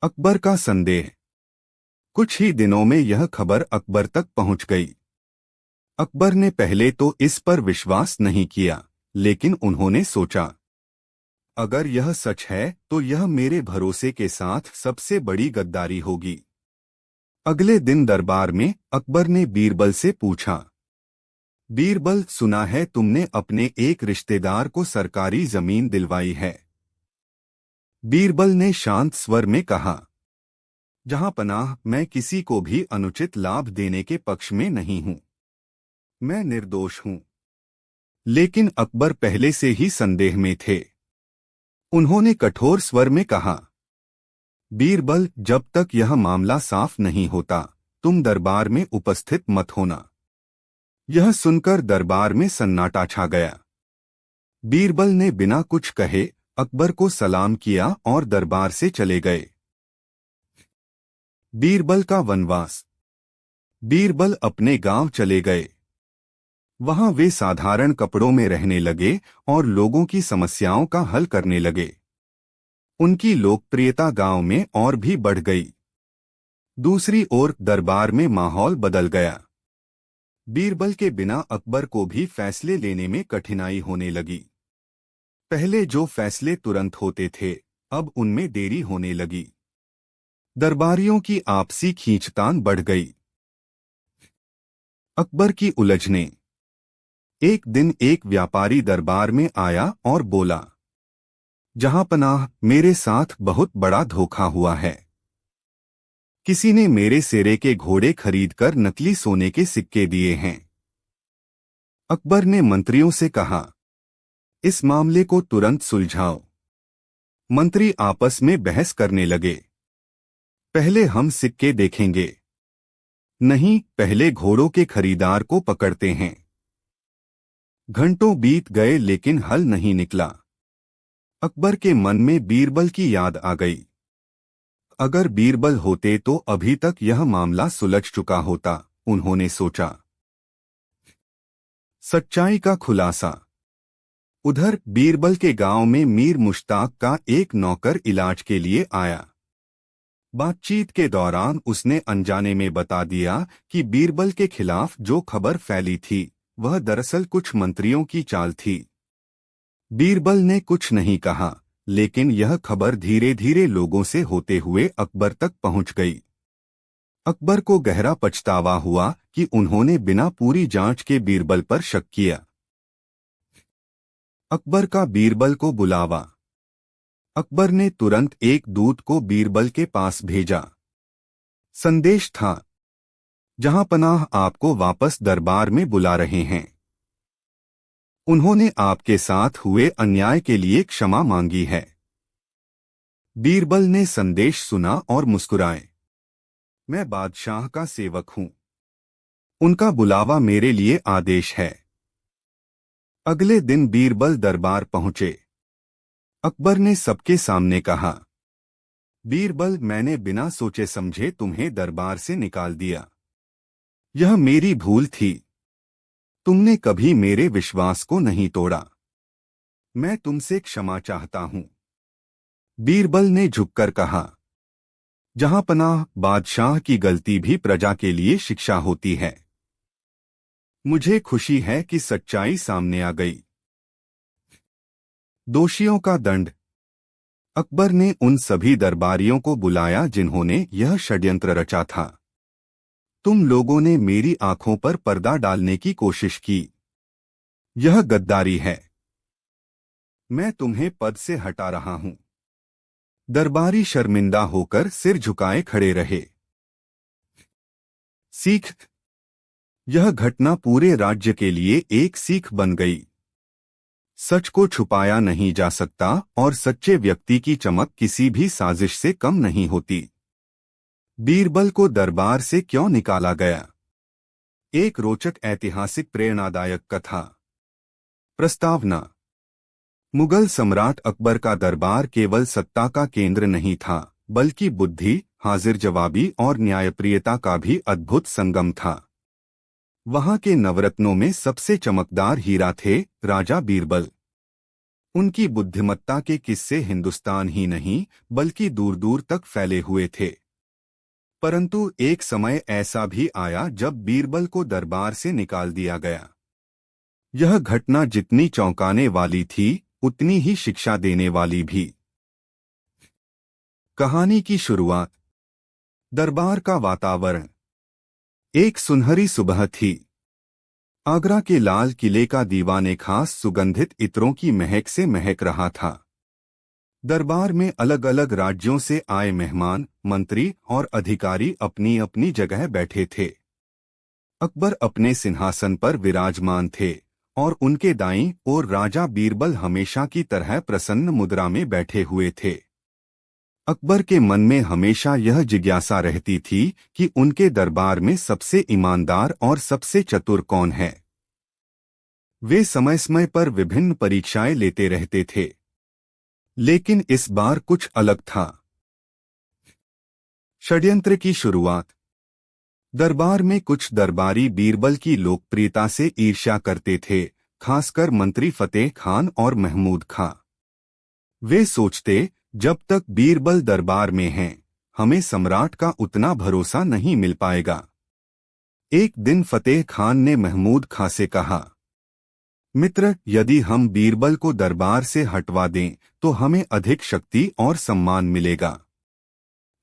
अकबर का संदेह। कुछ ही दिनों में यह खबर अकबर तक पहुंच गई। अकबर ने पहले तो इस पर विश्वास नहीं किया, लेकिन उन्होंने सोचा, अगर यह सच है तो यह मेरे भरोसे के साथ सबसे बड़ी गद्दारी होगी। अगले दिन दरबार में अकबर ने बीरबल से पूछा, बीरबल, सुना है तुमने अपने एक रिश्तेदार को सरकारी जमीन दिलवाई है। बीरबल ने शांत स्वर में कहा, जहां पनाह, मैं किसी को भी अनुचित लाभ देने के पक्ष में नहीं हूं। मैं निर्दोष हूं। लेकिन अकबर पहले से ही संदेह में थे। उन्होंने कठोर स्वर में कहा, बीरबल, जब तक यह मामला साफ नहीं होता, तुम दरबार में उपस्थित मत होना। यह सुनकर दरबार में सन्नाटा छा गया। बीरबल ने बिना कुछ कहे अकबर को सलाम किया और दरबार से चले गए। बीरबल का वनवास। बीरबल अपने गांव चले गए। वहां वे साधारण कपड़ों में रहने लगे और लोगों की समस्याओं का हल करने लगे। उनकी लोकप्रियता गांव में और भी बढ़ गई। दूसरी ओर दरबार में माहौल बदल गया। बीरबल के बिना अकबर को भी फैसले लेने में कठिनाई होने लगी। पहले जो फैसले तुरंत होते थे, अब उनमें देरी होने लगी। दरबारियों की आपसी खींचतान बढ़ गई। अकबर की उलझनें। एक दिन एक व्यापारी दरबार में आया और बोला, जहांपनाह, मेरे साथ बहुत बड़ा धोखा हुआ है। किसी ने मेरे सिरे के घोड़े खरीदकर नकली सोने के सिक्के दिए हैं। अकबर ने मंत्रियों से कहा, इस मामले को तुरंत सुलझाओ। मंत्री आपस में बहस करने लगे। पहले हम सिक्के देखेंगे। नहीं, पहले घोड़ों के खरीदार को पकड़ते हैं। घंटों बीत गए लेकिन हल नहीं निकला। अकबर के मन में बीरबल की याद आ गई। अगर बीरबल होते तो अभी तक यह मामला सुलझ चुका होता, उन्होंने सोचा। सच्चाई का खुलासा। उधर बीरबल के गांव में मीर मुश्ताक का एक नौकर इलाज के लिए आया। बातचीत के दौरान उसने अनजाने में बता दिया कि बीरबल के खिलाफ जो खबर फैली थी, वह दरअसल कुछ मंत्रियों की चाल थी। बीरबल ने कुछ नहीं कहा, लेकिन यह खबर धीरे धीरे लोगों से होते हुए अकबर तक पहुंच गई। अकबर को गहरा पछतावा हुआ कि उन्होंने बिना पूरी जांच के बीरबल पर शक किया। अकबर का बीरबल को बुलावा। अकबर ने तुरंत एक दूत को बीरबल के पास भेजा। संदेश था, जहांपनाह आपको वापस दरबार में बुला रहे हैं। उन्होंने आपके साथ हुए अन्याय के लिए क्षमा मांगी है। बीरबल ने संदेश सुना और मुस्कुराए। मैं बादशाह का सेवक हूं। उनका बुलावा मेरे लिए आदेश है। अगले दिन बीरबल दरबार पहुंचे। अकबर ने सबके सामने कहा, बीरबल, मैंने बिना सोचे समझे तुम्हें दरबार से निकाल दिया। यह मेरी भूल थी। तुमने कभी मेरे विश्वास को नहीं तोड़ा। मैं तुमसे क्षमा चाहता हूं। बीरबल ने झुककर कहा, जहांपनाह, बादशाह की गलती भी प्रजा के लिए शिक्षा होती है। मुझे खुशी है कि सच्चाई सामने आ गई। दोषियों का दंड। अकबर ने उन सभी दरबारियों को बुलाया जिन्होंने यह षड्यंत्र रचा था। तुम लोगों ने मेरी आंखों पर पर्दा डालने की कोशिश की। यह गद्दारी है। मैं तुम्हें पद से हटा रहा हूं। दरबारी शर्मिंदा होकर सिर झुकाए खड़े रहे। सीख। यह घटना पूरे राज्य के लिए एक सीख बन गई। सच को छुपाया नहीं जा सकता और सच्चे व्यक्ति की चमक किसी भी साजिश से कम नहीं होती। बीरबल को दरबार से क्यों निकाला गया? एक रोचक ऐतिहासिक प्रेरणादायक कथा। प्रस्तावना। मुगल सम्राट अकबर का दरबार केवल सत्ता का केंद्र नहीं था, बल्कि बुद्धि, हाजिर जवाबी और न्यायप्रियता का भी अद्भुत संगम था। वहां के नवरत्नों में सबसे चमकदार हीरा थे राजा बीरबल। उनकी बुद्धिमत्ता के किस्से हिंदुस्तान ही नहीं, बल्कि दूर दूर तक फैले हुए थे। परंतु एक समय ऐसा भी आया जब बीरबल को दरबार से निकाल दिया गया। यह घटना जितनी चौंकाने वाली थी, उतनी ही शिक्षा देने वाली भी। कहानी की शुरुआत। दरबार का वातावरण। एक सुनहरी सुबह थी। आगरा के लाल किले का दीवाने खास सुगंधित इत्रों की महक से महक रहा था। दरबार में अलग अलग राज्यों से आए मेहमान, मंत्री और अधिकारी अपनी अपनी जगह बैठे थे। अकबर अपने सिंहासन पर विराजमान थे और उनके दाईं ओर राजा बीरबल हमेशा की तरह प्रसन्न मुद्रा में बैठे हुए थे। अकबर के मन में हमेशा यह जिज्ञासा रहती थी कि उनके दरबार में सबसे ईमानदार और सबसे चतुर कौन है। वे समय समय पर विभिन्न परीक्षाएं लेते रहते थे। लेकिन इस बार कुछ अलग था। षड्यंत्र की शुरुआत। दरबार में कुछ दरबारी बीरबल की लोकप्रियता से ईर्ष्या करते थे, खासकर मंत्री फतेह खान और महमूद खां। वे सोचते, जब तक बीरबल दरबार में हैं, हमें सम्राट का उतना भरोसा नहीं मिल पाएगा। एक दिन फतेह खान ने महमूद खां से कहा, मित्र, यदि हम बीरबल को दरबार से हटवा दें तो हमें अधिक शक्ति और सम्मान मिलेगा।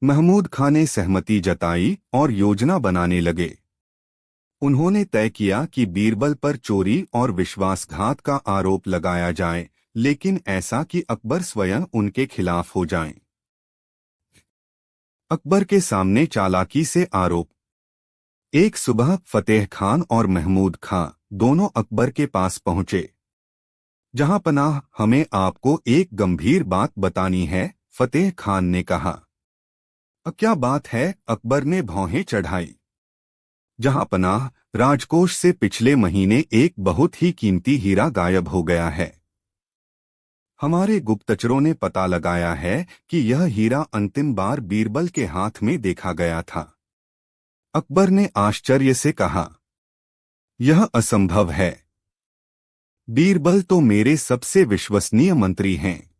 महमूद खां ने सहमति जताई और योजना बनाने लगे। उन्होंने तय किया कि बीरबल पर चोरी और विश्वासघात का आरोप लगाया जाए, लेकिन ऐसा कि अकबर स्वयं उनके खिलाफ हो जाएं। अकबर के सामने चालाकी से आरोप। एक सुबह फतेह खान और महमूद खां दोनों अकबर के पास पहुंचे। जहां पनाह, हमें आपको एक गंभीर बात बतानी है, फतेह खान ने कहा। क्या बात है? अकबर ने भौहें चढ़ाई। जहां पनाह, राजकोष से पिछले महीने एक बहुत ही कीमती हीरा गायब हो गया है। हमारे गुप्तचरों ने पता लगाया है कि यह हीरा अंतिम बार बीरबल के हाथ में देखा गया था। अकबर ने आश्चर्य से कहा, यह असंभव है। बीरबल तो मेरे सबसे विश्वसनीय मंत्री हैं।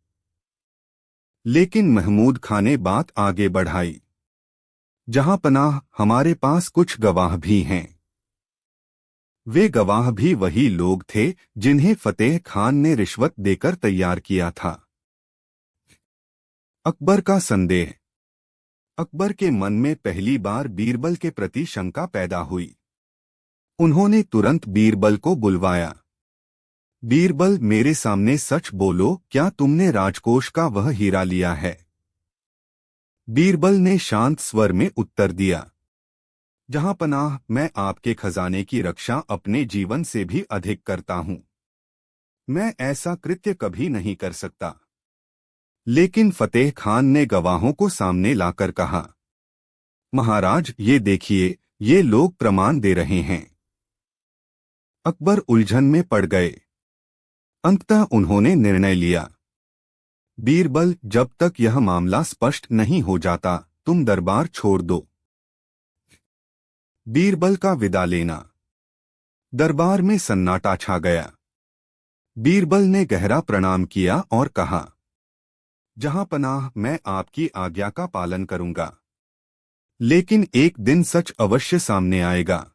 लेकिन महमूद खां ने बात आगे बढ़ाई। जहां पनाह, हमारे पास कुछ गवाह भी हैं। वे गवाह भी वही लोग थे जिन्हें फतेह खान ने रिश्वत देकर तैयार किया था। अकबर का संदेह। अकबर के मन में पहली बार बीरबल के प्रति शंका पैदा हुई। उन्होंने तुरंत बीरबल को बुलवाया। बीरबल, मेरे सामने सच बोलो, क्या तुमने राजकोष का वह हीरा लिया है? बीरबल ने शांत स्वर में उत्तर दिया, जहां पनाह, मैं आपके खजाने की रक्षा अपने जीवन से भी अधिक करता हूं। मैं ऐसा कृत्य कभी नहीं कर सकता। लेकिन फतेह खान ने गवाहों को सामने लाकर कहा, महाराज, ये देखिए, ये लोग प्रमाण दे रहे हैं। अकबर उलझन में पड़ गए। अंततः उन्होंने निर्णय लिया, बीरबल, जब तक यह मामला स्पष्ट नहीं हो जाता, तुम दरबार छोड़ दो। बीरबल का विदा लेना। दरबार में सन्नाटा छा गया। बीरबल ने गहरा प्रणाम किया और कहा, जहां पनाह, मैं आपकी आज्ञा का पालन करूंगा। लेकिन एक दिन सच अवश्य सामने आएगा।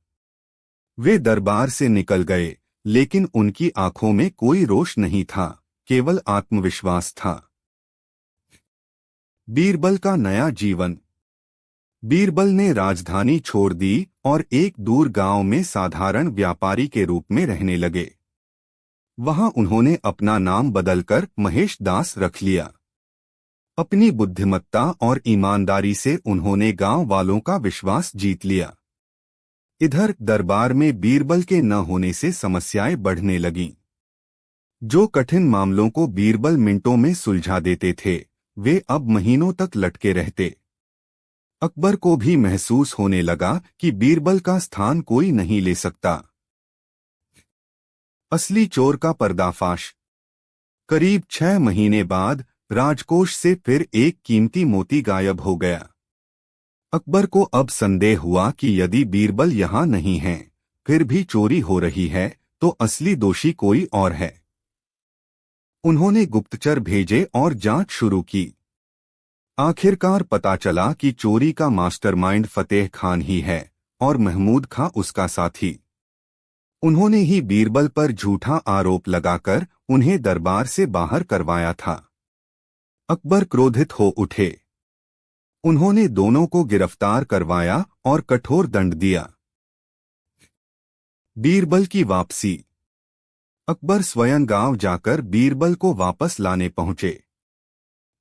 वे दरबार से निकल गए, लेकिन उनकी आंखों में कोई रोष नहीं था, केवल आत्मविश्वास था। बीरबल का नया जीवन। बीरबल ने राजधानी छोड़ दी और एक दूर गांव में साधारण व्यापारी के रूप में रहने लगे। वहां उन्होंने अपना नाम बदलकर महेश दास रख लिया। अपनी बुद्धिमत्ता और ईमानदारी से उन्होंने गांव वालों का विश्वास जीत लिया। इधर दरबार में बीरबल के न होने से समस्याएं बढ़ने लगीं। जो कठिन मामलों को बीरबल मिनटों में सुलझा देते थे, वे अब महीनों तक लटके रहते। अकबर को भी महसूस होने लगा कि बीरबल का स्थान कोई नहीं ले सकता। असली चोर का पर्दाफाश। करीब 6 महीने बाद राजकोष से फिर एक कीमती मोती गायब हो गया। अकबर को अब संदेह हुआ कि यदि बीरबल यहाँ नहीं है, फिर भी चोरी हो रही है, तो असली दोषी कोई और है। उन्होंने गुप्तचर भेजे और जांच शुरू की। आखिरकार पता चला कि चोरी का मास्टरमाइंड फतेह खान ही है और महमूद खां उसका साथी। उन्होंने ही बीरबल पर झूठा आरोप लगाकर उन्हें दरबार से बाहर करवाया था। अकबर क्रोधित हो उठे। उन्होंने दोनों को गिरफ्तार करवाया और कठोर दंड दिया। बीरबल की वापसी। अकबर स्वयं गांव जाकर बीरबल को वापस लाने पहुंचे।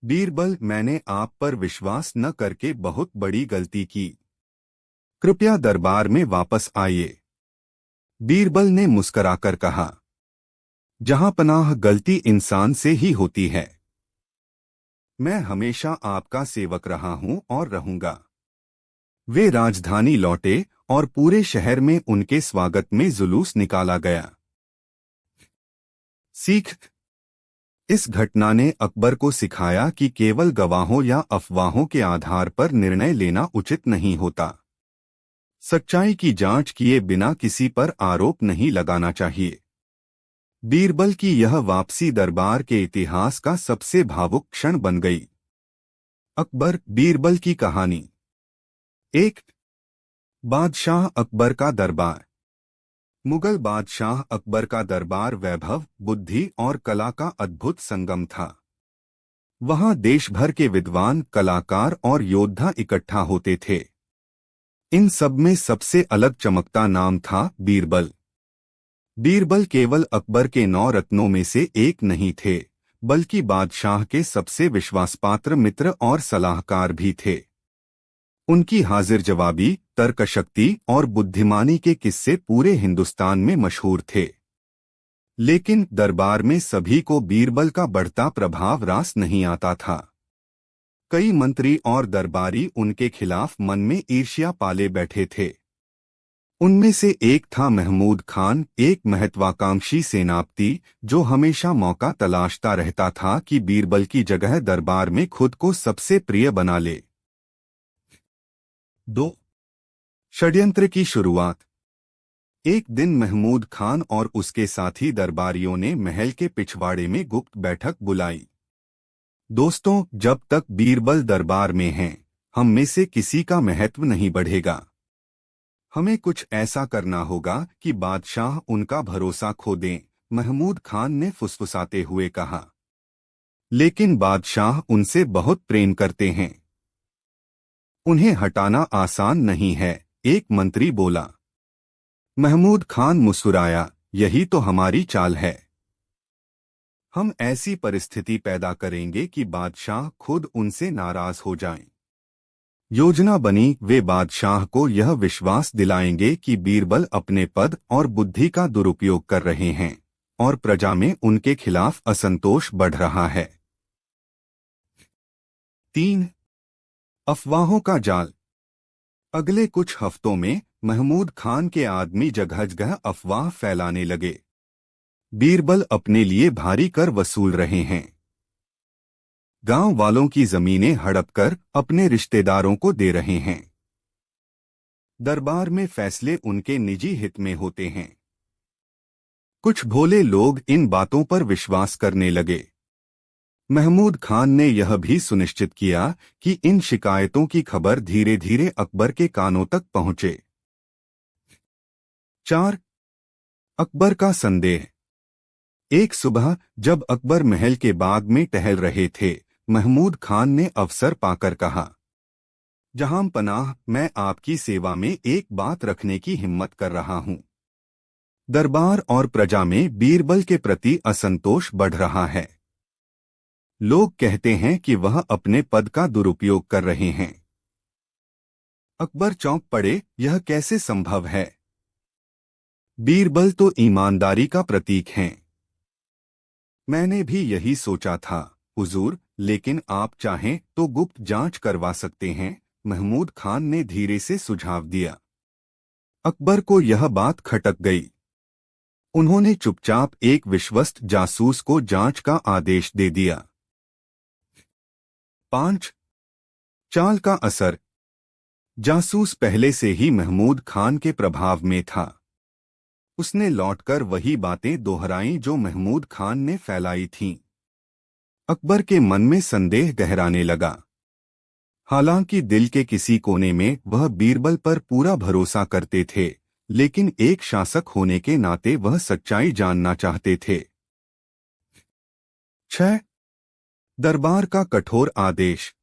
बीरबल, मैंने आप पर विश्वास न करके बहुत बड़ी गलती की। कृपया दरबार में वापस आइए। बीरबल ने मुस्कराकर कहा, जहां पनाह, गलती इंसान से ही होती है। मैं हमेशा आपका सेवक रहा हूं और रहूंगा। वे राजधानी लौटे और पूरे शहर में उनके स्वागत में जुलूस निकाला गया। सीख। इस घटना ने अकबर को सिखाया कि केवल गवाहों या अफवाहों के आधार पर निर्णय लेना उचित नहीं होता। सच्चाई की जांच किए बिना किसी पर आरोप नहीं लगाना चाहिए। बीरबल की यह वापसी दरबार के इतिहास का सबसे भावुक क्षण बन गई। अकबर बीरबल की कहानी। 1। बादशाह अकबर का दरबार। मुगल बादशाह अकबर का दरबार वैभव, बुद्धि और कला का अद्भुत संगम था। वहां देश भर के विद्वान, कलाकार और योद्धा इकट्ठा होते थे। इन सब में सबसे अलग चमकता नाम था बीरबल। बीरबल केवल अकबर के 9 रत्नों में से एक नहीं थे, बल्कि बादशाह के सबसे विश्वासपात्र मित्र और सलाहकार भी थे। उनकी हाजिर जवाबी, तर्कशक्ति और बुद्धिमानी के किस्से पूरे हिंदुस्तान में मशहूर थे। लेकिन दरबार में सभी को बीरबल का बढ़ता प्रभाव रास नहीं आता था। कई मंत्री और दरबारी उनके खिलाफ मन में ईर्ष्या पाले बैठे थे। उनमें से एक था महमूद खान, एक महत्वाकांक्षी सेनापति जो हमेशा मौका तलाशता रहता था कि बीरबल की जगह दरबार में खुद को सबसे प्रिय बना ले। 2। षड्यंत्र की शुरुआत। एक दिन महमूद खान और उसके साथी दरबारियों ने महल के पिछवाड़े में गुप्त बैठक बुलाई। दोस्तों, जब तक बीरबल दरबार में हैं, हम में से किसी का महत्व नहीं बढ़ेगा। हमें कुछ ऐसा करना होगा कि बादशाह उनका भरोसा खो दें, महमूद खान ने फुसफुसाते हुए कहा। लेकिन बादशाह उनसे बहुत प्रेम करते हैं। उन्हें हटाना आसान नहीं है, एक मंत्री बोला। महमूद खान मुस्कुराया, यही तो हमारी चाल है। हम ऐसी परिस्थिति पैदा करेंगे कि बादशाह खुद उनसे नाराज हो जाएं। योजना बनी, वे बादशाह को यह विश्वास दिलाएंगे कि बीरबल अपने पद और बुद्धि का दुरुपयोग कर रहे हैं और प्रजा में उनके खिलाफ असंतोष बढ़ रहा है। 3। अफवाहों का जाल। अगले कुछ हफ्तों में महमूद खान के आदमी जगह जगह अफवाह फैलाने लगे। बीरबल अपने लिए भारी कर वसूल रहे हैं। गांव वालों की जमीनें हड़प कर अपने रिश्तेदारों को दे रहे हैं। दरबार में फैसले उनके निजी हित में होते हैं। कुछ भोले लोग इन बातों पर विश्वास करने लगे। महमूद खान ने यह भी सुनिश्चित किया कि इन शिकायतों की खबर धीरे धीरे अकबर के कानों तक पहुंचे। 4। अकबर का संदेह। एक सुबह जब अकबर महल के बाग में टहल रहे थे, महमूद खान ने अवसर पाकर कहा, जहां पनाह, मैं आपकी सेवा में एक बात रखने की हिम्मत कर रहा हूं। दरबार और प्रजा में बीरबल के प्रति असंतोष बढ़ रहा है। लोग कहते हैं कि वह अपने पद का दुरुपयोग कर रहे हैं। अकबर चौंक पड़े, यह कैसे संभव है? बीरबल तो ईमानदारी का प्रतीक हैं। मैंने भी यही सोचा था हुजूर, लेकिन आप चाहें तो गुप्त जांच करवा सकते हैं, महमूद खान ने धीरे से सुझाव दिया। अकबर को यह बात खटक गई। उन्होंने चुपचाप एक विश्वस्त जासूस को जांच का आदेश दे दिया। 5। चाल का असर। जासूस पहले से ही महमूद खान के प्रभाव में था। उसने लौटकर वही बातें दोहराईं जो महमूद खान ने फैलाई थीं। अकबर के मन में संदेह गहराने लगा। हालांकि दिल के किसी कोने में वह बीरबल पर पूरा भरोसा करते थे, लेकिन एक शासक होने के नाते वह सच्चाई जानना चाहते थे। 6। दरबार का कठोर आदेश।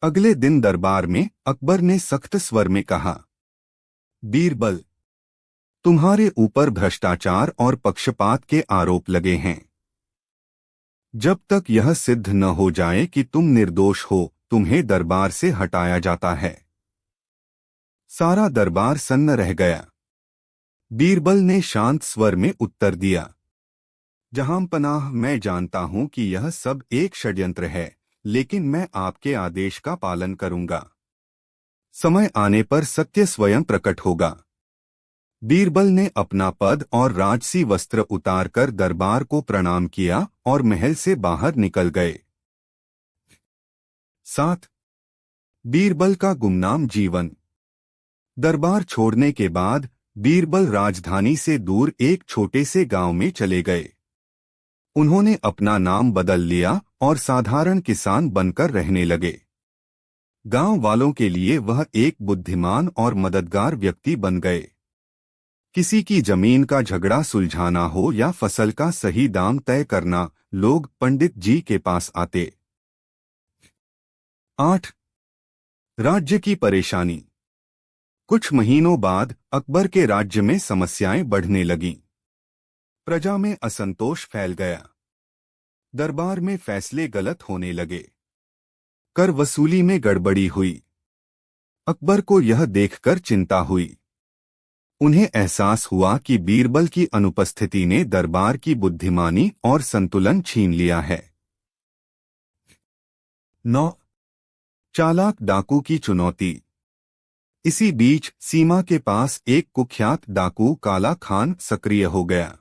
अगले दिन दरबार में अकबर ने सख्त स्वर में कहा, बीरबल, तुम्हारे ऊपर भ्रष्टाचार और पक्षपात के आरोप लगे हैं। जब तक यह सिद्ध न हो जाए कि तुम निर्दोष हो, तुम्हें दरबार से हटाया जाता है। सारा दरबार सन्न रह गया। बीरबल ने शांत स्वर में उत्तर दिया, जहां पनाह, मैं जानता हूं कि यह सब एक षड्यंत्र है, लेकिन मैं आपके आदेश का पालन करूंगा। समय आने पर सत्य स्वयं प्रकट होगा। बीरबल ने अपना पद और राजसी वस्त्र उतारकर दरबार को प्रणाम किया और महल से बाहर निकल गए। 7. बीरबल का गुमनाम जीवन। दरबार छोड़ने के बाद बीरबल राजधानी से दूर एक छोटे से गांव में चले गए। उन्होंने अपना नाम बदल लिया और साधारण किसान बनकर रहने लगे। गांव वालों के लिए वह एक बुद्धिमान और मददगार व्यक्ति बन गए। किसी की जमीन का झगड़ा सुलझाना हो या फसल का सही दाम तय करना, लोग पंडित जी के पास आते। 8. राज्य की परेशानी। कुछ महीनों बाद अकबर के राज्य में समस्याएं बढ़ने लगीं। प्रजा में असंतोष फैल गया। दरबार में फैसले गलत होने लगे। कर वसूली में गड़बड़ी हुई। अकबर को यह देखकर चिंता हुई। उन्हें एहसास हुआ कि बीरबल की अनुपस्थिति ने दरबार की बुद्धिमानी और संतुलन छीन लिया है। 9. चालाक डाकू की चुनौती। इसी बीच सीमा के पास एक कुख्यात डाकू काला खान सक्रिय हो गया।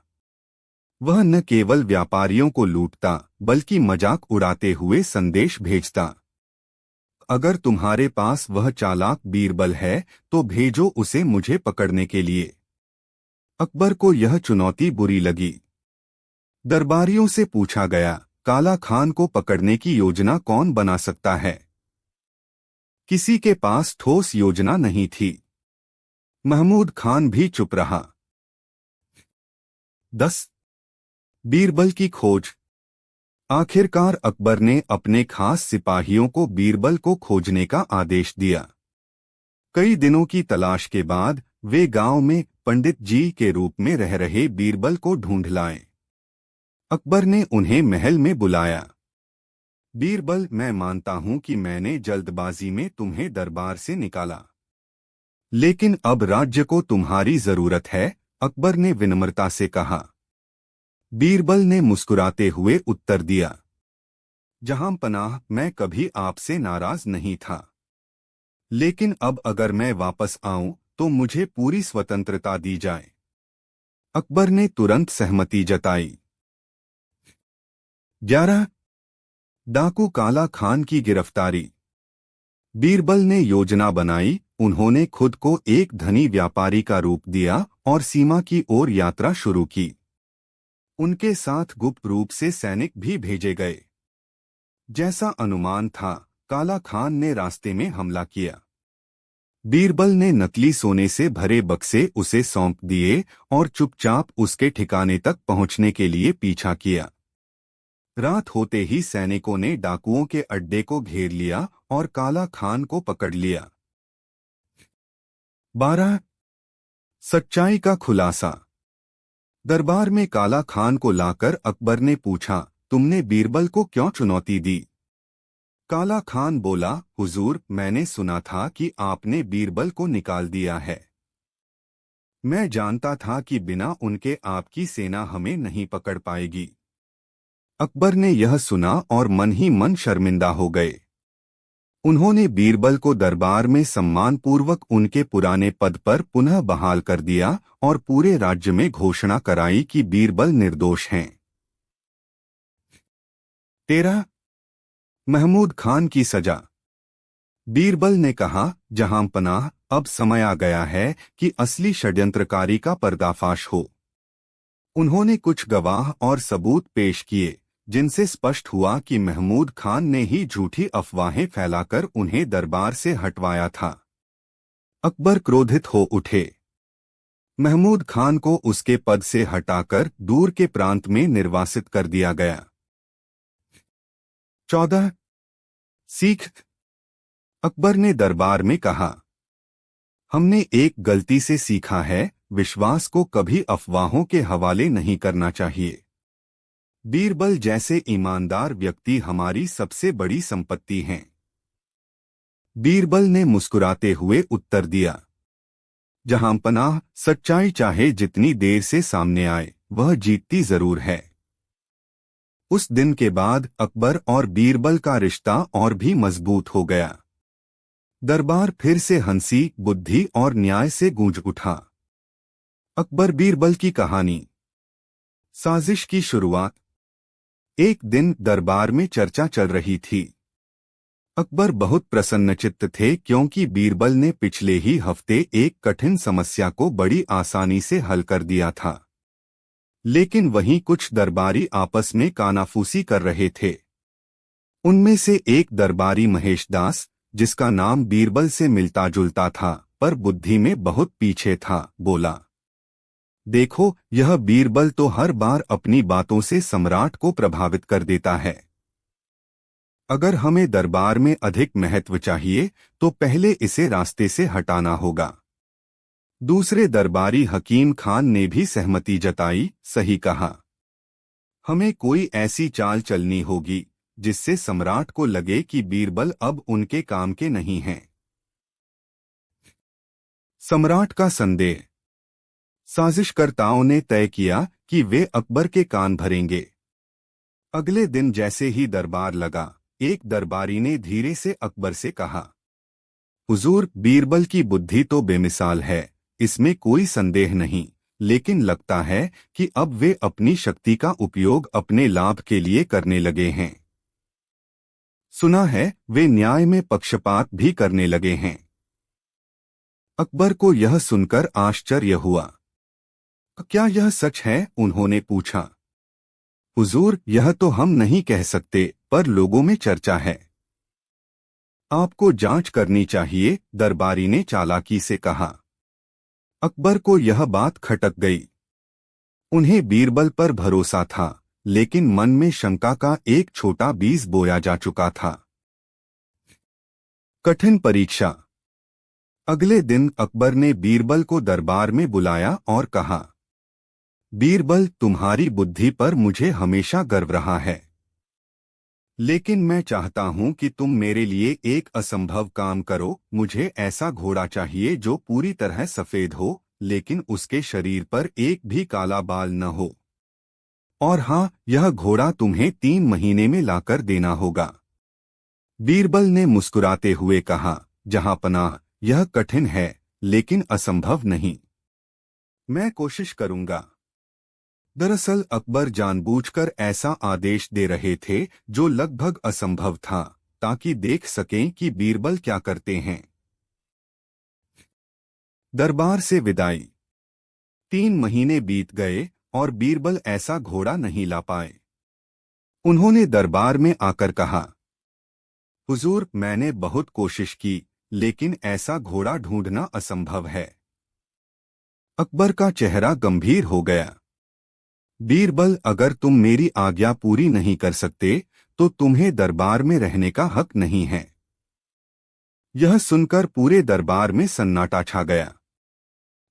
वह न केवल व्यापारियों को लूटता बल्कि मजाक उड़ाते हुए संदेश भेजता। अगर तुम्हारे पास वह चालाक बीरबल है तो भेजो उसे मुझे पकड़ने के लिए। अकबर को यह चुनौती बुरी लगी। दरबारियों से पूछा गया, काला खान को पकड़ने की योजना कौन बना सकता है? किसी के पास ठोस योजना नहीं थी। महमूद खान भी चुप रहा। 10. बीरबल की खोज। आखिरकार अकबर ने अपने खास सिपाहियों को बीरबल को खोजने का आदेश दिया। कई दिनों की तलाश के बाद वे गांव में पंडित जी के रूप में रह रहे बीरबल को ढूंढ लाए। अकबर ने उन्हें महल में बुलाया। बीरबल, मैं मानता हूं कि मैंने जल्दबाजी में तुम्हें दरबार से निकाला, लेकिन अब राज्य को तुम्हारी जरूरत है, अकबर ने विनम्रता से कहा। बीरबल ने मुस्कुराते हुए उत्तर दिया, जहां पनाह, मैं कभी आपसे नाराज नहीं था, लेकिन अब अगर मैं वापस आऊं तो मुझे पूरी स्वतंत्रता दी जाए। अकबर ने तुरंत सहमति जताई। 11. डाकू काला खान की गिरफ्तारी। बीरबल ने योजना बनाई। उन्होंने खुद को एक धनी व्यापारी का रूप दिया और सीमा की ओर यात्रा शुरू की। उनके साथ गुप्त रूप से सैनिक भी भेजे गए। जैसा अनुमान था, काला खान ने रास्ते में हमला किया। बीरबल ने नकली सोने से भरे बक्से उसे सौंप दिए और चुपचाप उसके ठिकाने तक पहुंचने के लिए पीछा किया। रात होते ही सैनिकों ने डाकुओं के अड्डे को घेर लिया और काला खान को पकड़ लिया। 12. सच्चाई का खुलासा। दरबार में काला खान को लाकर अकबर ने पूछा, तुमने बीरबल को क्यों चुनौती दी? काला खान बोला, हुजूर, मैंने सुना था कि आपने बीरबल को निकाल दिया है। मैं जानता था कि बिना उनके आपकी सेना हमें नहीं पकड़ पाएगी। अकबर ने यह सुना और मन ही मन शर्मिंदा हो गए। उन्होंने बीरबल को दरबार में सम्मानपूर्वक उनके पुराने पद पर पुनः बहाल कर दिया और पूरे राज्य में घोषणा कराई कि बीरबल निर्दोष हैं। 13. महमूद खान की सजा। बीरबल ने कहा, जहां पनाह, अब समय आ गया है कि असली षड्यंत्रकारी का पर्दाफाश हो। उन्होंने कुछ गवाह और सबूत पेश किए जिनसे स्पष्ट हुआ कि महमूद खान ने ही झूठी अफवाहें फैलाकर उन्हें दरबार से हटवाया था। अकबर क्रोधित हो उठे। महमूद खान को उसके पद से हटाकर दूर के प्रांत में निर्वासित कर दिया गया। 14. सीख। अकबर ने दरबार में कहा, हमने एक गलती से सीखा है, विश्वास को कभी अफवाहों के हवाले नहीं करना चाहिए। बीरबल जैसे ईमानदार व्यक्ति हमारी सबसे बड़ी संपत्ति हैं। बीरबल ने मुस्कुराते हुए उत्तर दिया, जहां पनाह, सच्चाई चाहे जितनी देर से सामने आए, वह जीतती जरूर है। उस दिन के बाद अकबर और बीरबल का रिश्ता और भी मजबूत हो गया। दरबार फिर से हंसी, बुद्धि और न्याय से गूंज उठा। अकबर बीरबल की कहानी। साजिश की शुरुआत। एक दिन दरबार में चर्चा चल रही थी। अकबर बहुत प्रसन्नचित्त थे क्योंकि बीरबल ने पिछले ही हफ्ते एक कठिन समस्या को बड़ी आसानी से हल कर दिया था। लेकिन वहीं कुछ दरबारी आपस में कानाफूसी कर रहे थे। उनमें से एक दरबारी महेशदास, जिसका नाम बीरबल से मिलता जुलता था पर बुद्धि में बहुत पीछे था, बोला, देखो, यह बीरबल तो हर बार अपनी बातों से सम्राट को प्रभावित कर देता है। अगर हमें दरबार में अधिक महत्व चाहिए तो पहले इसे रास्ते से हटाना होगा। दूसरे दरबारी हकीम खान ने भी सहमति जताई, सही कहा। हमें कोई ऐसी चाल चलनी होगी जिससे सम्राट को लगे कि बीरबल अब उनके काम के नहीं हैं। सम्राट का संदेह। साजिशकर्ताओं ने तय किया कि वे अकबर के कान भरेंगे। अगले दिन जैसे ही दरबार लगा, एक दरबारी ने धीरे से अकबर से कहा, हुजूर, बीरबल की बुद्धि तो बेमिसाल है, इसमें कोई संदेह नहीं, लेकिन लगता है कि अब वे अपनी शक्ति का उपयोग अपने लाभ के लिए करने लगे हैं। सुना है वे न्याय में पक्षपात भी करने लगे हैं। अकबर को यह सुनकर आश्चर्य हुआ। क्या यह सच है? उन्होंने पूछा। हुजूर, यह तो हम नहीं कह सकते, पर लोगों में चर्चा है। आपको जांच करनी चाहिए, दरबारी ने चालाकी से कहा। अकबर को यह बात खटक गई। उन्हें बीरबल पर भरोसा था, लेकिन मन में शंका का एक छोटा बीज बोया जा चुका था। कठिन परीक्षा। अगले दिन अकबर ने बीरबल को दरबार में बुलाया और कहा, बीरबल, तुम्हारी बुद्धि पर मुझे हमेशा गर्व रहा है, लेकिन मैं चाहता हूं कि तुम मेरे लिए एक असंभव काम करो। मुझे ऐसा घोड़ा चाहिए जो पूरी तरह सफेद हो, लेकिन उसके शरीर पर एक भी काला बाल न हो। और हाँ, यह घोड़ा तुम्हें 3 महीने में लाकर देना होगा। बीरबल ने मुस्कुराते हुए कहा, जहां पनाह, यह कठिन है, लेकिन असंभव नहीं। मैं कोशिश करूंगा। दरअसल अकबर जानबूझकर ऐसा आदेश दे रहे थे जो लगभग असंभव था, ताकि देख सकें कि बीरबल क्या करते हैं। दरबार से विदाई। 3 महीने बीत गए और बीरबल ऐसा घोड़ा नहीं ला पाए। उन्होंने दरबार में आकर कहा, हुजूर, मैंने बहुत कोशिश की, लेकिन ऐसा घोड़ा ढूंढना असंभव है। अकबर का चेहरा गंभीर हो गया। बीरबल, अगर तुम मेरी आज्ञा पूरी नहीं कर सकते तो तुम्हें दरबार में रहने का हक नहीं है। यह सुनकर पूरे दरबार में सन्नाटा छा गया।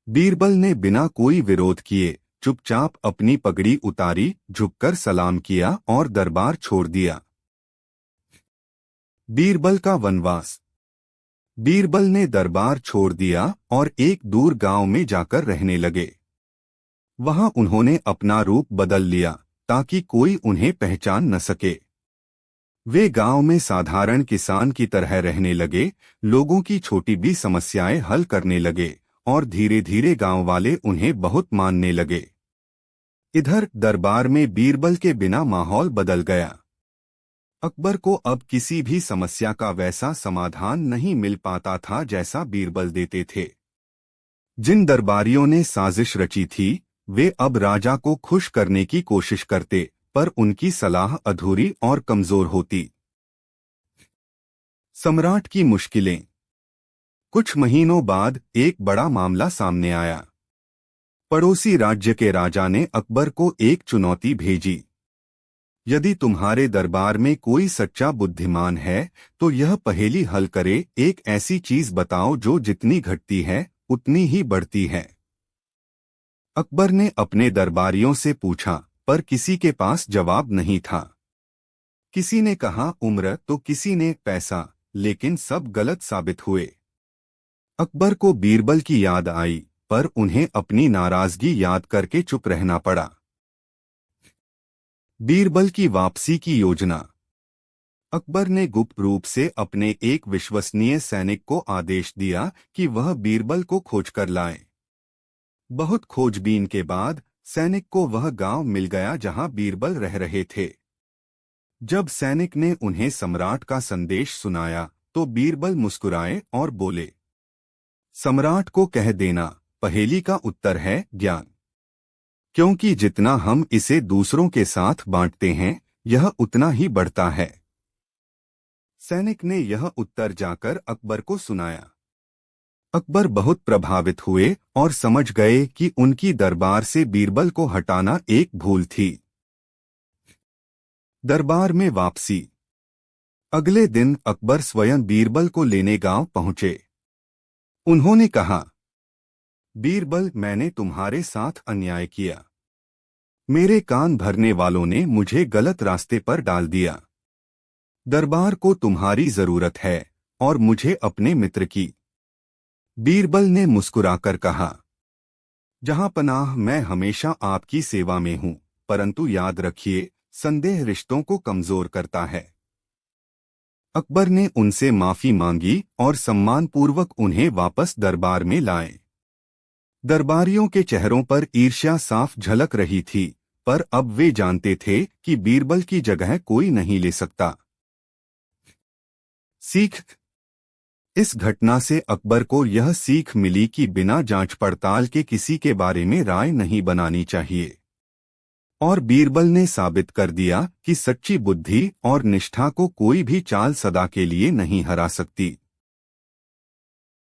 बीरबल ने बिना कोई विरोध किए चुपचाप अपनी पगड़ी उतारी, झुककर सलाम किया और दरबार छोड़ दिया। बीरबल का वनवास। बीरबल ने दरबार छोड़ दिया और एक दूर गांव में जाकर रहने लगे। वहां उन्होंने अपना रूप बदल लिया ताकि कोई उन्हें पहचान न सके। वे गांव में साधारण किसान की तरह रहने लगे, लोगों की छोटी भी समस्याएं हल करने लगे और धीरे धीरे गांव वाले उन्हें बहुत मानने लगे। इधर दरबार में बीरबल के बिना माहौल बदल गया। अकबर को अब किसी भी समस्या का वैसा समाधान नहीं मिल पाता था जैसा बीरबल देते थे। जिन दरबारियों ने साजिश रची थी, वे अब राजा को खुश करने की कोशिश करते, पर उनकी सलाह अधूरी और कमजोर होती। सम्राट की मुश्किलें। कुछ महीनों बाद एक बड़ा मामला सामने आया। पड़ोसी राज्य के राजा ने अकबर को एक चुनौती भेजी। यदि तुम्हारे दरबार में कोई सच्चा बुद्धिमान है तो यह पहेली हल करे, एक ऐसी चीज बताओ जो जितनी घटती है उतनी ही बढ़ती है। अकबर ने अपने दरबारियों से पूछा, पर किसी के पास जवाब नहीं था। किसी ने कहा उम्र तो किसी ने पैसा, लेकिन सब गलत साबित हुए। अकबर को बीरबल की याद आई, पर उन्हें अपनी नाराजगी याद करके चुप रहना पड़ा। बीरबल की वापसी की योजना। अकबर ने गुप्त रूप से अपने एक विश्वसनीय सैनिक को आदेश दिया कि वह बीरबल को खोजकर लाए। बहुत खोजबीन के बाद सैनिक को वह गांव मिल गया जहां बीरबल रह रहे थे। जब सैनिक ने उन्हें सम्राट का संदेश सुनाया तो बीरबल मुस्कुराए और बोले, सम्राट को कह देना, पहेली का उत्तर है ज्ञान। क्योंकि जितना हम इसे दूसरों के साथ बांटते हैं, यह उतना ही बढ़ता है। सैनिक ने यह उत्तर जाकर अकबर को सुनाया। अकबर बहुत प्रभावित हुए और समझ गए कि उनकी दरबार से बीरबल को हटाना एक भूल थी। दरबार में वापसी। अगले दिन अकबर स्वयं बीरबल को लेने गांव पहुंचे। उन्होंने कहा, बीरबल, मैंने तुम्हारे साथ अन्याय किया। मेरे कान भरने वालों ने मुझे गलत रास्ते पर डाल दिया। दरबार को तुम्हारी जरूरत है और मुझे अपने मित्र की। बीरबल ने मुस्कुराकर कहा, जहां पनाह, मैं हमेशा आपकी सेवा में हूं, परंतु याद रखिए, संदेह रिश्तों को कमजोर करता है। अकबर ने उनसे माफी मांगी और सम्मानपूर्वक उन्हें वापस दरबार में लाए। दरबारियों के चेहरों पर ईर्ष्या साफ झलक रही थी, पर अब वे जानते थे कि बीरबल की जगह कोई नहीं ले सकता। सीख। इस घटना से अकबर को यह सीख मिली कि बिना जांच पड़ताल के किसी के बारे में राय नहीं बनानी चाहिए। और बीरबल ने साबित कर दिया कि सच्ची बुद्धि और निष्ठा को कोई भी चाल सदा के लिए नहीं हरा सकती।